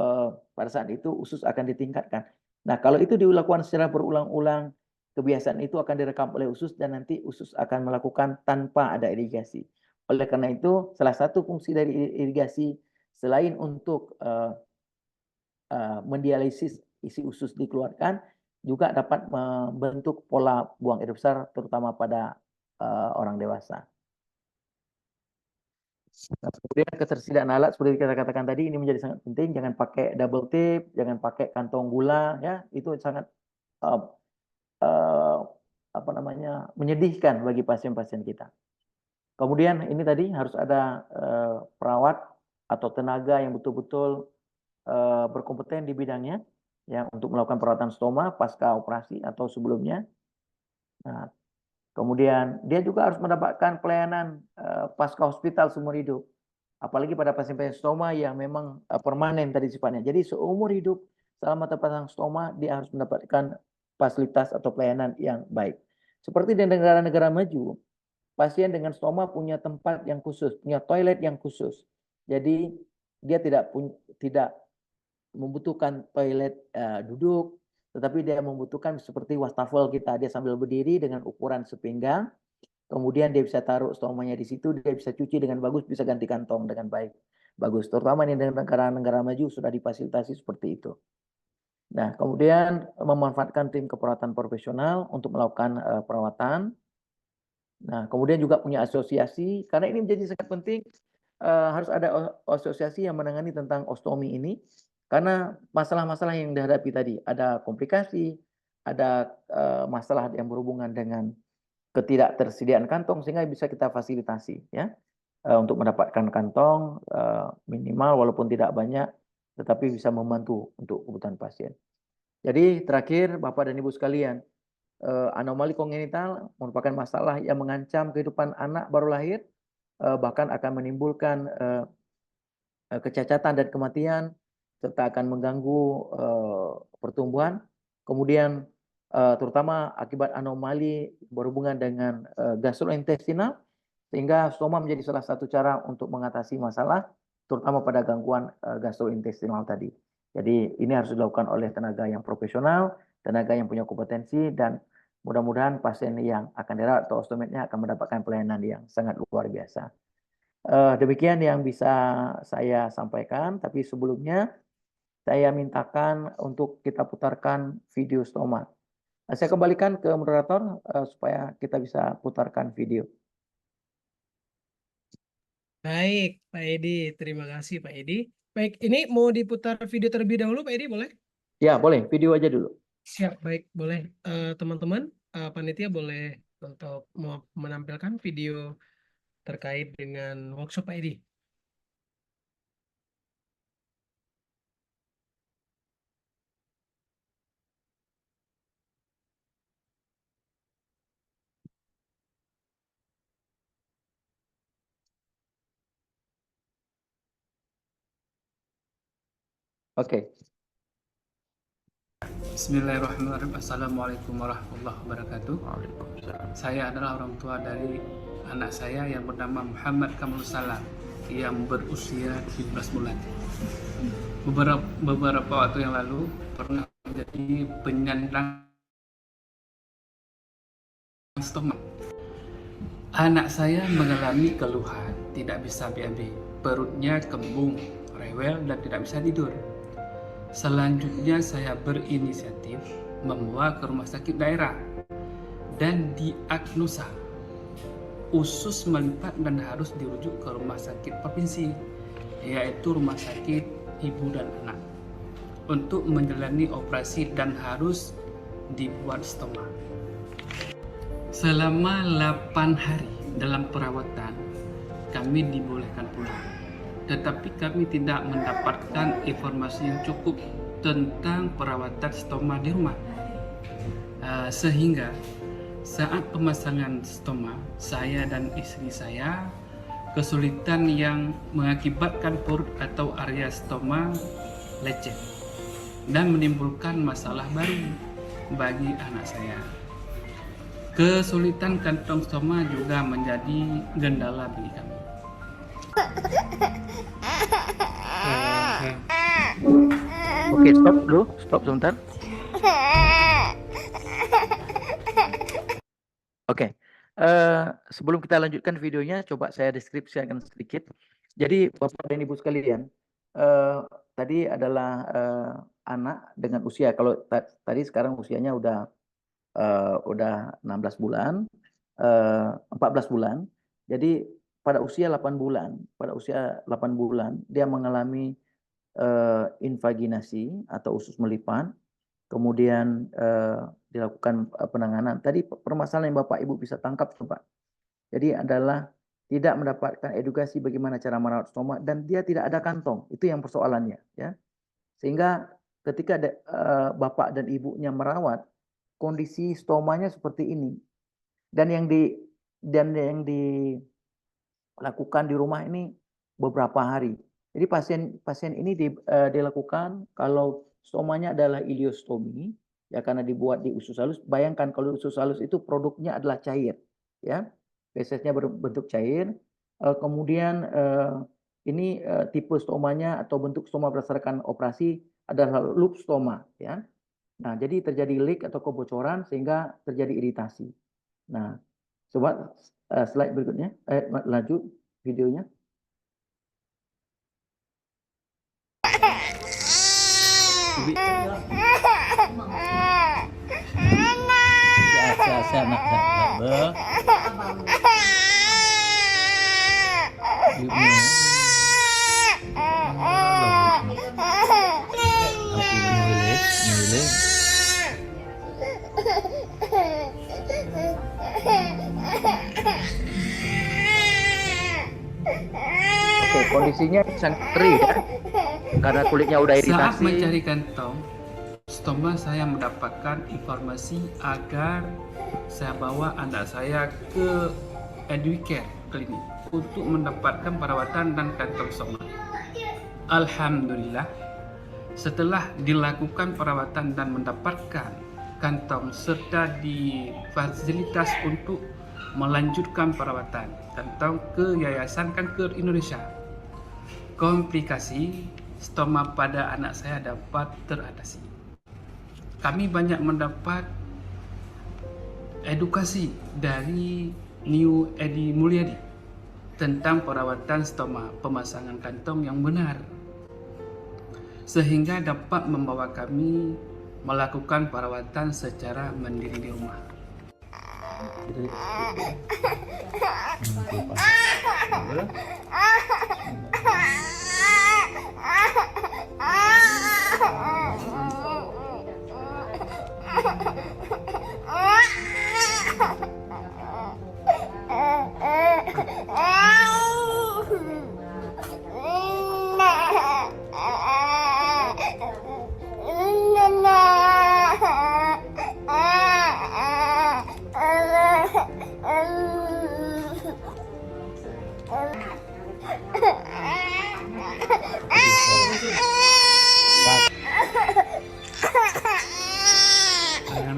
pada saat itu usus akan ditingkatkan. Nah, kalau itu dilakukan secara berulang-ulang, kebiasaan itu akan direkam oleh usus dan nanti usus akan melakukan tanpa ada irigasi. Oleh karena itu, salah satu fungsi dari irigasi selain untuk mendialisis isi usus dikeluarkan, juga dapat membentuk pola buang air besar terutama pada orang dewasa. Nah, kemudian ketersediaan alat seperti kita katakan tadi ini menjadi sangat penting. Jangan pakai double tip, jangan pakai kantong gula, ya itu sangat uh, uh, menyedihkan bagi pasien-pasien kita. Kemudian ini tadi harus ada perawat atau tenaga yang betul-betul berkompeten di bidangnya, ya, untuk melakukan perawatan stoma pasca operasi atau sebelumnya. Nah, kemudian dia juga harus mendapatkan pelayanan pasca hospital seumur hidup. Apalagi pada pasien-pasien stoma yang memang permanen tadi sifatnya. Jadi seumur hidup selama terpasang stoma dia harus mendapatkan fasilitas atau pelayanan yang baik. Seperti di negara-negara maju, pasien dengan stoma punya tempat yang khusus, punya toilet yang khusus. Jadi dia tidak membutuhkan toilet duduk, tetapi dia membutuhkan seperti wastafel kita, dia sambil berdiri dengan ukuran sepinggang. Kemudian dia bisa taruh stomanya di situ, dia bisa cuci dengan bagus, bisa ganti kantong dengan baik. Bagus, terutama di negara-negara maju sudah difasilitasi seperti itu. Nah, kemudian memanfaatkan tim keperawatan profesional untuk melakukan perawatan. Nah, kemudian juga punya asosiasi, karena ini menjadi sangat penting, harus ada asosiasi yang menangani tentang ostomi ini, karena masalah-masalah yang dihadapi tadi, ada komplikasi, ada masalah yang berhubungan dengan ketidaktersediaan kantong sehingga bisa kita fasilitasi, ya, untuk mendapatkan kantong minimal walaupun tidak banyak tetapi bisa membantu untuk kebutuhan pasien. Jadi terakhir Bapak dan Ibu sekalian, anomali kongenital merupakan masalah yang mengancam kehidupan anak baru lahir, bahkan akan menimbulkan kecacatan dan kematian serta akan mengganggu pertumbuhan. Kemudian terutama akibat anomali berhubungan dengan gastrointestinal, sehingga stoma menjadi salah satu cara untuk mengatasi masalah terutama pada gangguan gastrointestinal tadi. Jadi ini harus dilakukan oleh tenaga yang profesional, tenaga yang punya kompetensi, dan mudah-mudahan pasien yang akan dirawat atau ostometnya akan mendapatkan pelayanan yang sangat luar biasa. Demikian yang bisa saya sampaikan, tapi sebelumnya saya mintakan untuk kita putarkan video stoma. Saya kembalikan ke moderator supaya kita bisa putarkan video. Baik, Pak Edi. Terima kasih, Pak Edi. Baik, ini mau diputar video terlebih dahulu, Pak Edi, boleh? Ya, boleh. Video aja dulu. Siap, baik, boleh. Teman-teman, panitia boleh untuk mau menampilkan video terkait dengan workshop Pak Edi. Oke. Bismillahirrahmanirrahim. Assalamualaikum warahmatullahi wabarakatuh. Waalaikumsalam. Saya adalah orang tua dari anak saya yang bernama Muhammad Kamul Salam yang berusia 17 bulan. Beberapa waktu yang lalu pernah menjadi penyandang stoma. Anak saya mengalami keluhan, tidak bisa BAB, perutnya kembung, rewel dan tidak bisa tidur. Selanjutnya saya berinisiatif membawa ke rumah sakit daerah dan diagnosa usus melipat dan harus dirujuk ke rumah sakit provinsi, yaitu Rumah Sakit Ibu dan Anak, untuk menjalani operasi dan harus dibuat stoma. Selama 8 hari dalam perawatan, kami dibolehkan pulang. Tetapi kami tidak mendapatkan informasi yang cukup tentang perawatan stoma di rumah. Sehingga saat pemasangan stoma, saya dan istri saya kesulitan yang mengakibatkan perut atau area stoma lecet dan menimbulkan masalah baru bagi anak saya. Kesulitan kantong stoma juga menjadi kendala bagi kami. Oke, stop dulu, stop sebentar. Oke, sebelum kita lanjutkan videonya, coba saya deskripsikan sedikit. Jadi Bapak dan Ibu sekalian, tadi adalah anak dengan usia, kalau tadi sekarang usianya udah 16 bulan, 14 bulan. Jadi pada usia 8 bulan, dia mengalami invaginasi atau usus melipat. Kemudian dilakukan penanganan. Tadi permasalahan yang Bapak Ibu bisa tangkap Pak. Jadi adalah tidak mendapatkan edukasi bagaimana cara merawat stoma dan dia tidak ada kantong. Itu yang persoalannya ya. Sehingga ketika Bapak dan Ibunya merawat, kondisi stomanya seperti ini. Dan yang dilakukan di rumah ini beberapa hari. Jadi pasien ini dilakukan kalau stomanya adalah iliostomi, ya karena dibuat di usus halus. Bayangkan kalau usus halus itu produknya adalah cair, ya, fesesnya berbentuk cair. Kemudian ini tipe stomanya atau bentuk stoma berdasarkan operasi adalah loop stoma, ya. Nah, jadi terjadi leak atau kebocoran sehingga terjadi iritasi. Nah, coba slide berikutnya, lanjut videonya. Oke, kondisinya sangat perih ya, karena kulitnya udah iritasi. Saat mencari kantong stoma, saya mendapatkan informasi agar saya bawa anak saya ke Educare Klinik untuk mendapatkan perawatan dan kantong stoma. Alhamdulillah, setelah dilakukan perawatan dan mendapatkan kantong serta di fasilitas untuk melanjutkan perawatan kantong ke Yayasan Kanker Indonesia, komplikasi stoma pada anak saya dapat teratasi. Kami banyak mendapat edukasi dari New Edi Mulyadi tentang perawatan stoma, pemasangan kantong yang benar, sehingga dapat membawa kami melakukan perawatan secara mandiri di rumah.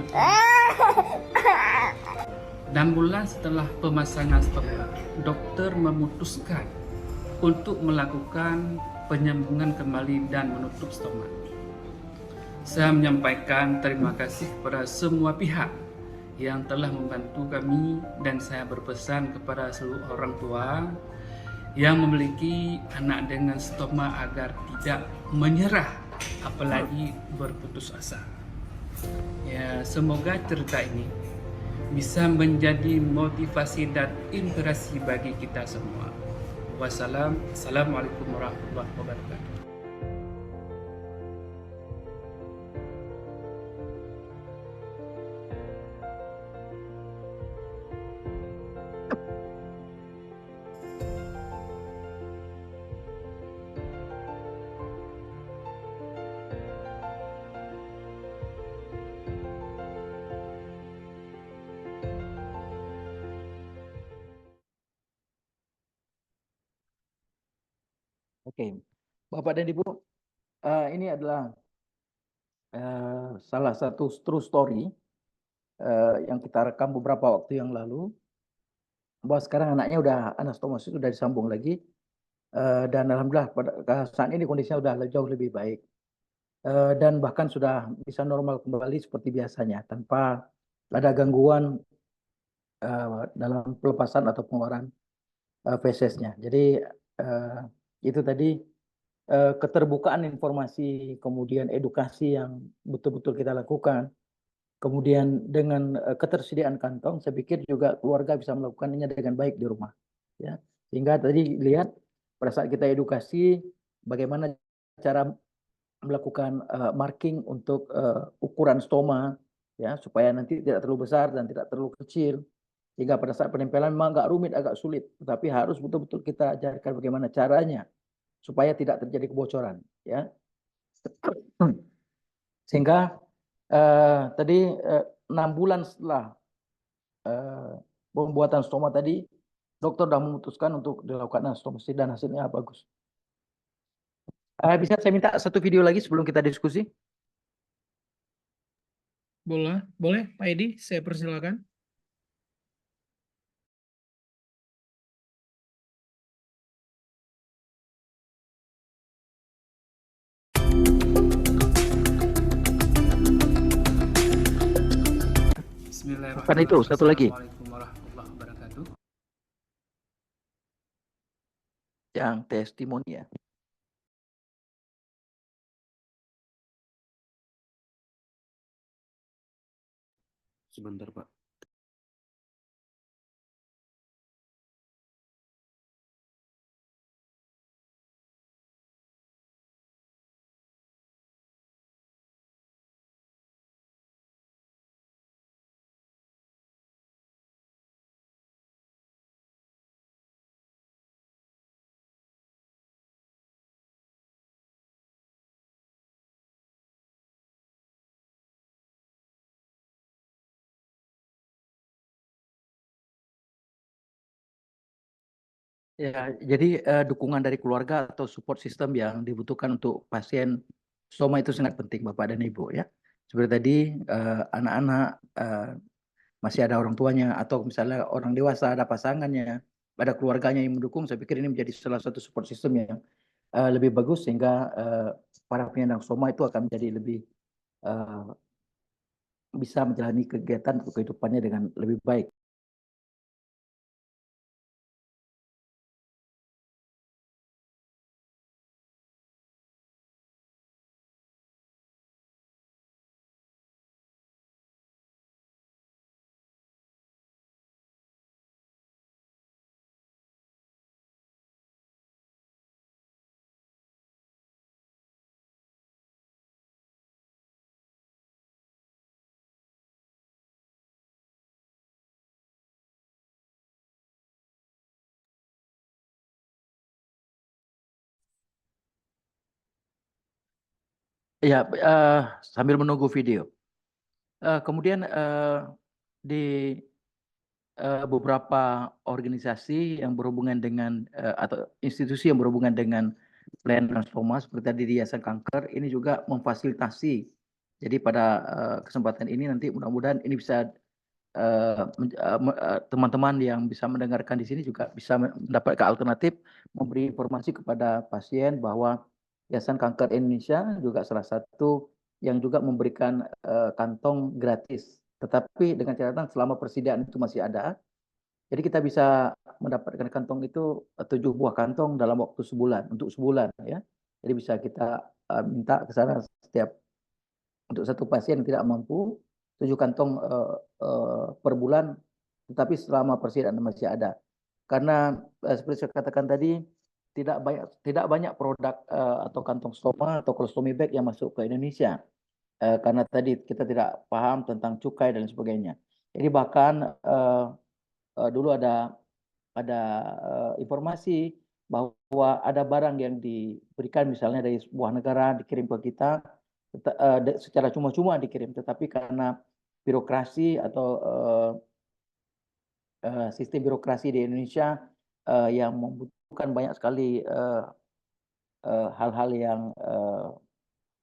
betul. 6 bulan setelah pemasangan stoma, dokter memutuskan untuk melakukan penyambungan kembali dan menutup stoma. Saya menyampaikan terima kasih kepada semua pihak yang telah membantu kami, dan saya berpesan kepada seluruh orang tua yang memiliki anak dengan stoma agar tidak menyerah, apalagi berputus asa. Ya, semoga cerita ini bisa menjadi motivasi dan inspirasi bagi kita semua. Assalamualaikum warahmatullahi wabarakatuh. Oke, Bapak dan Ibu, ini adalah salah satu true story yang kita rekam beberapa waktu yang lalu, bahwa sekarang anaknya udah anastomosis, sudah disambung lagi, dan alhamdulillah pada saat ini kondisinya udah jauh lebih baik, dan bahkan sudah bisa normal kembali seperti biasanya tanpa ada gangguan dalam pelepasan atau pengeluaran fesesnya. Jadi itu tadi keterbukaan informasi, kemudian edukasi yang betul-betul kita lakukan, kemudian dengan ketersediaan kantong, saya pikir juga keluarga bisa melakukannya dengan baik di rumah. Ya, sehingga tadi lihat pada saat kita edukasi bagaimana cara melakukan marking untuk ukuran stoma, ya, supaya nanti tidak terlalu besar dan tidak terlalu kecil. Sehingga pada saat penempelan memang agak rumit, agak sulit, tetapi harus betul-betul kita ajarkan bagaimana caranya supaya tidak terjadi kebocoran, ya. Sehingga tadi 6 bulan setelah pembuatan stoma tadi, dokter sudah memutuskan untuk dilakukan anastomosis dan hasilnya bagus. Bisa saya minta satu video lagi sebelum kita diskusi? Boleh, Pak Edi, saya persilakan. Bismillahirrahmanirrahim. Bukan itu, satu lagi. Assalamualaikum warahmatullahi wabarakatuh. Yang testimoni ya. Sebentar, Pak. Ya, jadi dukungan dari keluarga atau support system yang dibutuhkan untuk pasien stoma itu sangat penting, Bapak dan Ibu, ya. Seperti tadi anak-anak masih ada orang tuanya, atau misalnya orang dewasa ada pasangannya, ada keluarganya yang mendukung. Saya pikir ini menjadi salah satu support system yang lebih bagus, sehingga para penyandang stoma itu akan menjadi lebih bisa menjalani kegiatan atau kehidupannya dengan lebih baik. Ya, sambil menunggu video. Kemudian di beberapa organisasi yang berhubungan dengan atau institusi yang berhubungan dengan pelayanan stoma seperti tadi di Yayasan Kanker, ini juga memfasilitasi Jadi pada kesempatan ini nanti mudah-mudahan ini bisa teman-teman yang bisa mendengarkan di sini juga bisa mendapatkan alternatif, memberi informasi kepada pasien bahwa Yayasan Kanker Indonesia juga salah satu yang juga memberikan kantong gratis. Tetapi dengan catatan selama persediaan itu masih ada, jadi kita bisa mendapatkan kantong itu 7 buah kantong dalam waktu sebulan, untuk sebulan ya. Jadi bisa kita minta ke sana setiap untuk satu pasien yang tidak mampu 7 kantong per bulan, tetapi selama persediaan masih ada. Karena seperti saya katakan tadi, tidak banyak produk atau kantong stoma atau colostomy bag yang masuk ke Indonesia. Karena tadi kita tidak paham tentang cukai dan sebagainya. Jadi bahkan dulu ada informasi bahwa ada barang yang diberikan misalnya dari sebuah negara dikirim ke kita secara cuma-cuma dikirim, tetapi karena birokrasi atau sistem birokrasi di Indonesia yang membutuhkan banyak sekali hal-hal yang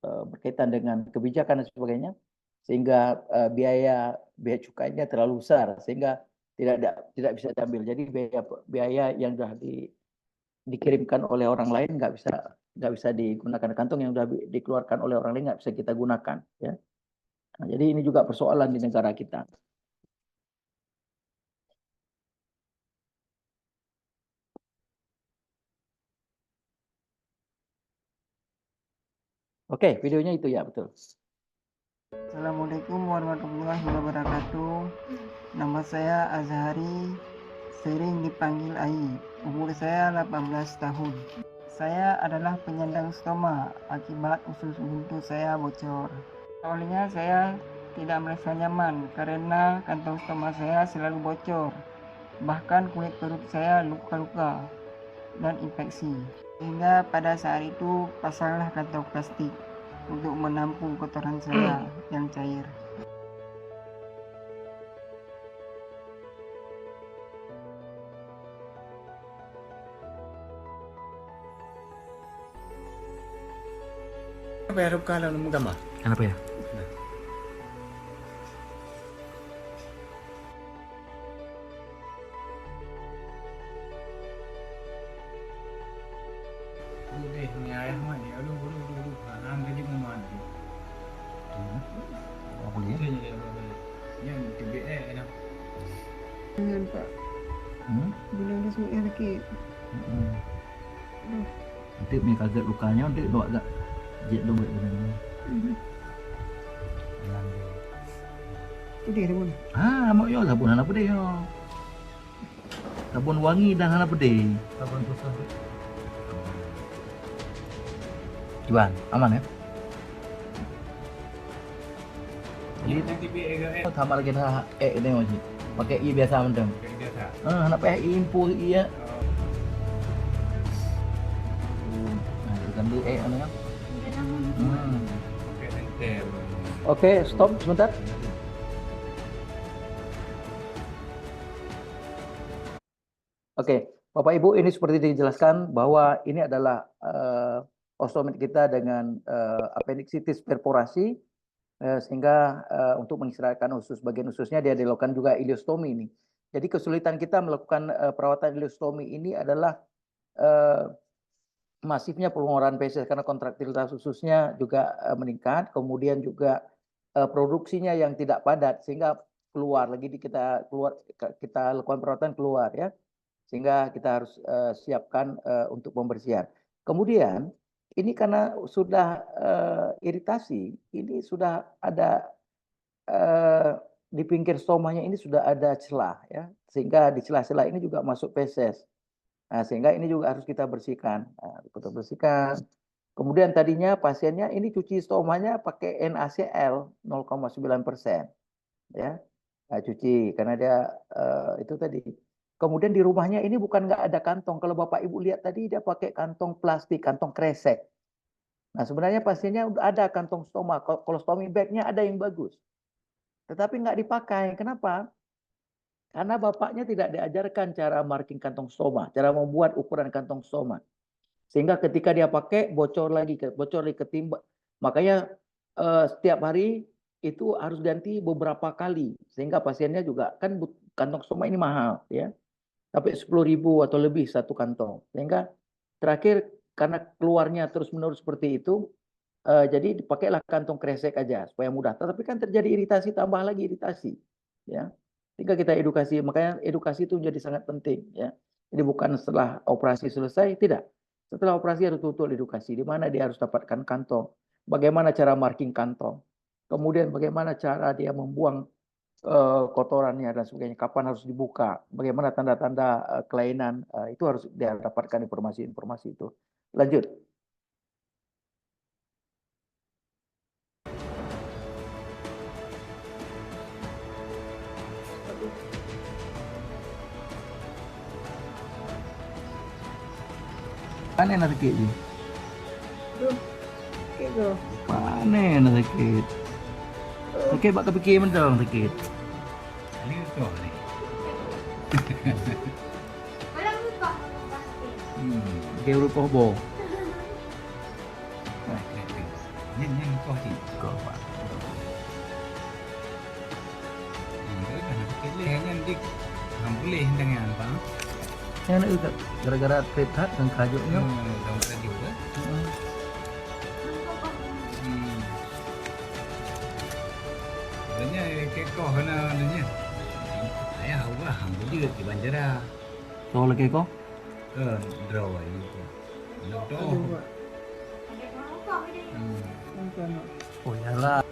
berkaitan dengan kebijakan dan sebagainya, sehingga biaya cukainya terlalu besar sehingga tidak bisa diambil. Jadi biaya yang sudah dikirimkan oleh orang lain nggak bisa digunakan, kantong yang sudah dikeluarkan oleh orang lain nggak bisa kita gunakan ya. Nah, jadi ini juga persoalan di negara kita. Oke, videonya itu ya, betul. Assalamualaikum warahmatullahi wabarakatuh. Nama saya Azhari, sering dipanggil Ai. Umur saya 18 tahun. Saya adalah penyandang stoma akibat usus buntu saya bocor. Awalnya saya tidak merasa nyaman karena kantong stoma saya selalu bocor. Bahkan kulit perut saya luka-luka dan infeksi. Hingga pada saat itu pasanglah kantong plastik untuk menampung kotoran saya yang cair. Apa ya kalau nemu gambar? Kenapa ya? Udah, ni ayah mah dia aduh. Hang jadi mau mandi. Oh, boleh ya? Dia jadi apa? Yang TBE enak. Jangan Pak, bilang dia semua sakit. Nanti punya kaget lukanya, nanti doa agak jet dong benar. Udah sabun. Mau yo sabunan apa deh yo? Sabun wangi dan apa deh? Sabun khusus. Juan, aman ya? Yang TBE ke Sama lagi dah ini masih pakai i biasa mendem. biasa. Anak pakai info iya. Nah, kan dulu ano ya? Pakai tempel. Oke, stop sebentar. Oke, Bapak Ibu, ini seperti dijelaskan bahwa ini adalah ostomy kita dengan appendicitis perforasi, sehingga untuk mengistirahatkan usus, bagian ususnya dia dilakukan juga ileostomi ini. Jadi kesulitan kita melakukan perawatan ileostomi ini adalah masifnya pengeluaran feses karena kontraktilitas ususnya juga meningkat, kemudian juga produksinya yang tidak padat sehingga keluar lagi kita lakukan perawatan keluar ya, sehingga kita harus siapkan untuk pembersihan. Kemudian ini karena sudah iritasi, ini sudah ada di pinggir stomanya ini sudah ada celah ya, sehingga di celah-celah ini juga masuk feses. Nah, sehingga ini juga harus kita bersihkan. Nah, kita bersihkan. Kemudian tadinya pasiennya ini cuci stomanya pakai NaCl 0,9% ya. Nah, cuci karena dia itu tadi. Kemudian di rumahnya ini bukan nggak ada kantong. Kalau Bapak Ibu lihat tadi dia pakai kantong plastik, kantong kresek. Nah, sebenarnya pasiennya udah ada kantong stoma, colostomy bag-nya ada yang bagus. Tetapi nggak dipakai. Kenapa? Karena bapaknya tidak diajarkan cara marking kantong stoma, cara membuat ukuran kantong stoma. Sehingga ketika dia pakai bocor lagi ketimba. Makanya setiap hari itu harus ganti beberapa kali sehingga pasiennya juga kan kantong stoma ini mahal ya, sampai 10.000 atau lebih satu kantong, sehingga terakhir karena keluarnya terus-menerus seperti itu, jadi dipakailah kantong kresek aja supaya mudah. Tetapi kan terjadi iritasi, tambah lagi iritasi, ya. Sehingga kita edukasi, makanya edukasi itu menjadi sangat penting, ya. Jadi bukan setelah operasi selesai, tidak. Setelah operasi harus betul edukasi, di mana dia harus dapatkan kantong, bagaimana cara marking kantong, kemudian bagaimana cara dia membuang kotorannya dan sebagainya, kapan harus dibuka, bagaimana tanda-tanda kelainan, itu harus dia dapatkan informasi-informasi itu. Lanjut. Panen na sakit ni? Panen na sakit. Sakit bak kepikir mentang sakit. Ini tu ni. Kaya udah pohon. Yang kau ni. Kau pak. Boleh hanya dik. Boleh dengan apa? Yang nak juga gara-gara trepat dan kajuknya. Dalam tadi juga. Sebenarnya kekok kena adanya. Saya awak hang juga di Banjara. Tahu lagi kau? Draw itu. Draw. Oh iyalah.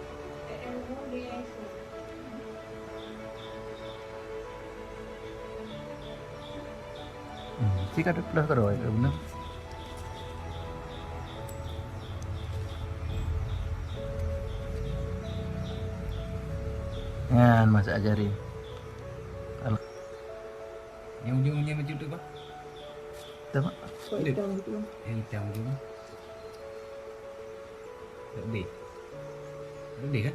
Sih kan dah terus itu benar. Ngan mas ajarin. Yang ujungnya macam tu pak? Tahu? Yang hitam tu. Lebih. Lebih kan?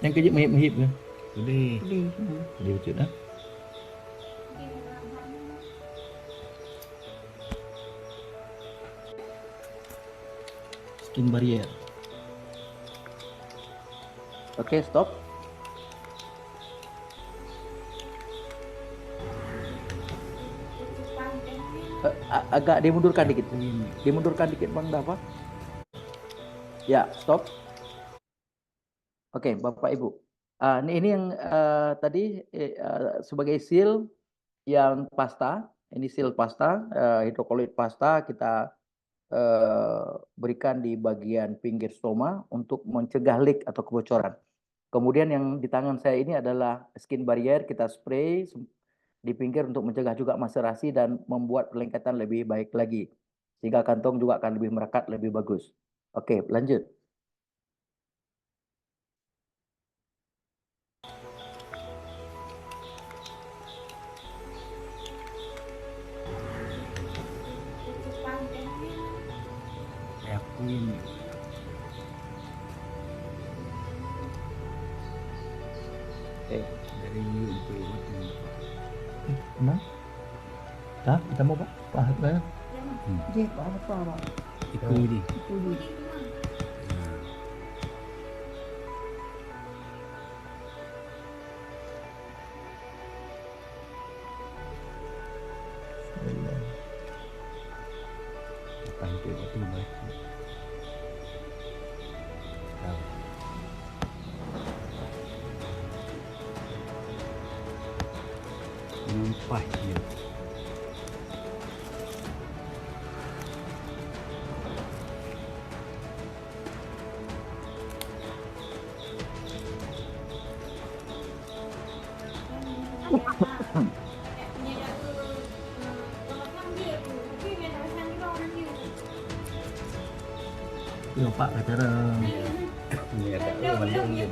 Yang kejip mahip-mahip ke? Boleh. Dia betul dah. Skin barrier. Oke, stop. Agak dimundurkan dikit. Dimundurkan dikit Bang Dafa. Ya, stop. Oke, Bapak Ibu. Ini yang tadi sebagai seal yang pasta, ini seal pasta, hidroklorid pasta kita berikan di bagian pinggir stoma untuk mencegah leak atau kebocoran. Kemudian yang di tangan saya ini adalah skin barrier, kita spray di pinggir untuk mencegah juga maserasi dan membuat pelengketan lebih baik lagi. Sehingga kantong juga akan lebih merekat, lebih bagus. Oke, lanjut. Aku ini. Dari untuk Mana? Dah, kita mau Pak? Pahat lah. itu ini. Pantai batu batu. Nampak dia. Yo Pak, kata Ini ada bandung dia.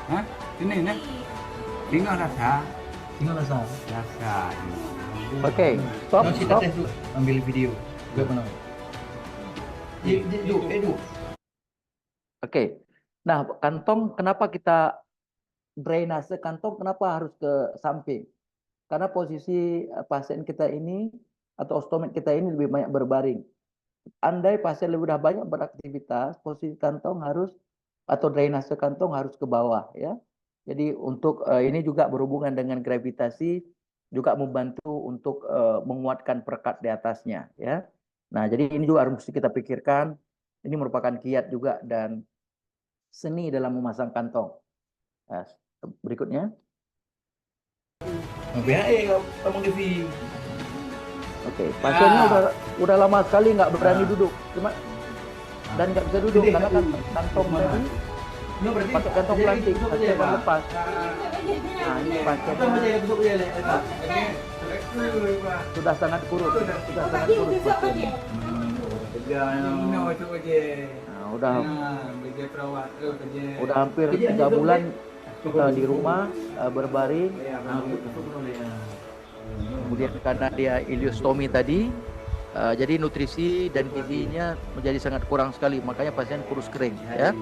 Hah? Ini nih. Tinggal rasa. Tinggal rasa. Oke, stop, Nah, kita stop. tes dulu. Ambil video. Gak pernah. Oke. Nah, kantong kenapa kita drainase kantong kenapa harus ke samping? Karena posisi pasien kita ini atau ostomet kita ini lebih banyak berbaring. Andai pasien lebih udah banyak beraktivitas, posisi kantong harus atau drainase kantong harus ke bawah ya. Jadi untuk ini juga berhubungan dengan gravitasi juga membantu untuk menguatkan perekat di atasnya ya. Nah, jadi ini juga harus kita pikirkan. Ini merupakan kiat juga dan seni dalam memasang kantong. Nah, berikutnya. Kamu TV. Oke, pasiennya udah lama sekali nggak berani duduk, dan nggak bisa duduk karena kan kantong tadi pakai kantong plastik, pasien lepas. Nah, ini pasien sudah sangat kurus, pasien. Nah, udah hampir 3 bulan di rumah berbaring. Kemudian karena dia ileostomi tadi, jadi nutrisi dan gizinya menjadi sangat kurang sekali, makanya pasien kurus kering ya.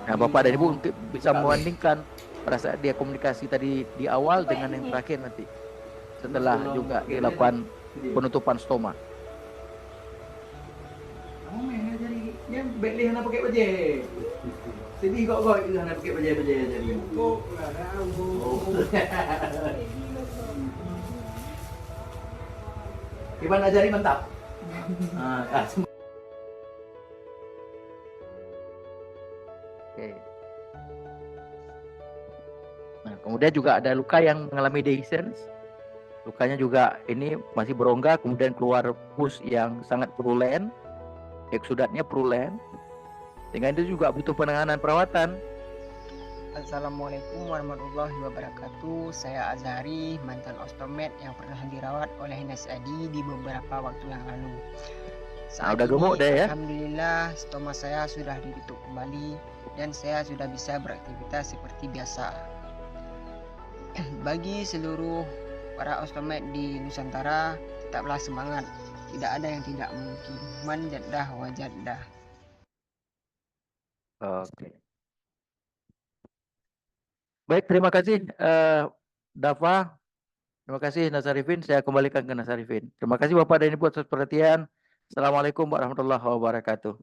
Nah, Bapak dan Ibu untuk bisa membandingkan pada saat dia komunikasi tadi di awal dengan yang terakhir nanti setelah juga dilakukan penutupan stoma. Dia beli hana pakai baju. Sedih kok hana pakai baju jadi. Iban ajari mantap. Oke. Nah, kemudian juga ada luka yang mengalami dehiscence. Lukanya juga ini masih berongga, kemudian keluar pus yang sangat purulent, eksudatnya purulent, sehingga itu juga butuh penanganan perawatan. Assalamualaikum warahmatullahi wabarakatuh. Saya Azhari, mantan ostomet yang pernah dirawat oleh Nas Adi di beberapa waktu yang lalu. Saat udah gemuk deh ya. Alhamdulillah, stoma saya sudah ditutup kembali dan saya sudah bisa beraktivitas seperti biasa. Bagi seluruh para ostomet di Nusantara, tetaplah semangat. Tidak ada yang tidak mungkin. Man jaddah wa jaddah. Oke. Baik, terima kasih Dafa. Terima kasih Nasarifin. Saya kembalikan ke Nasarifin. Terima kasih Bapak dan Ibu atas perhatian. Assalamualaikum warahmatullahi wabarakatuh.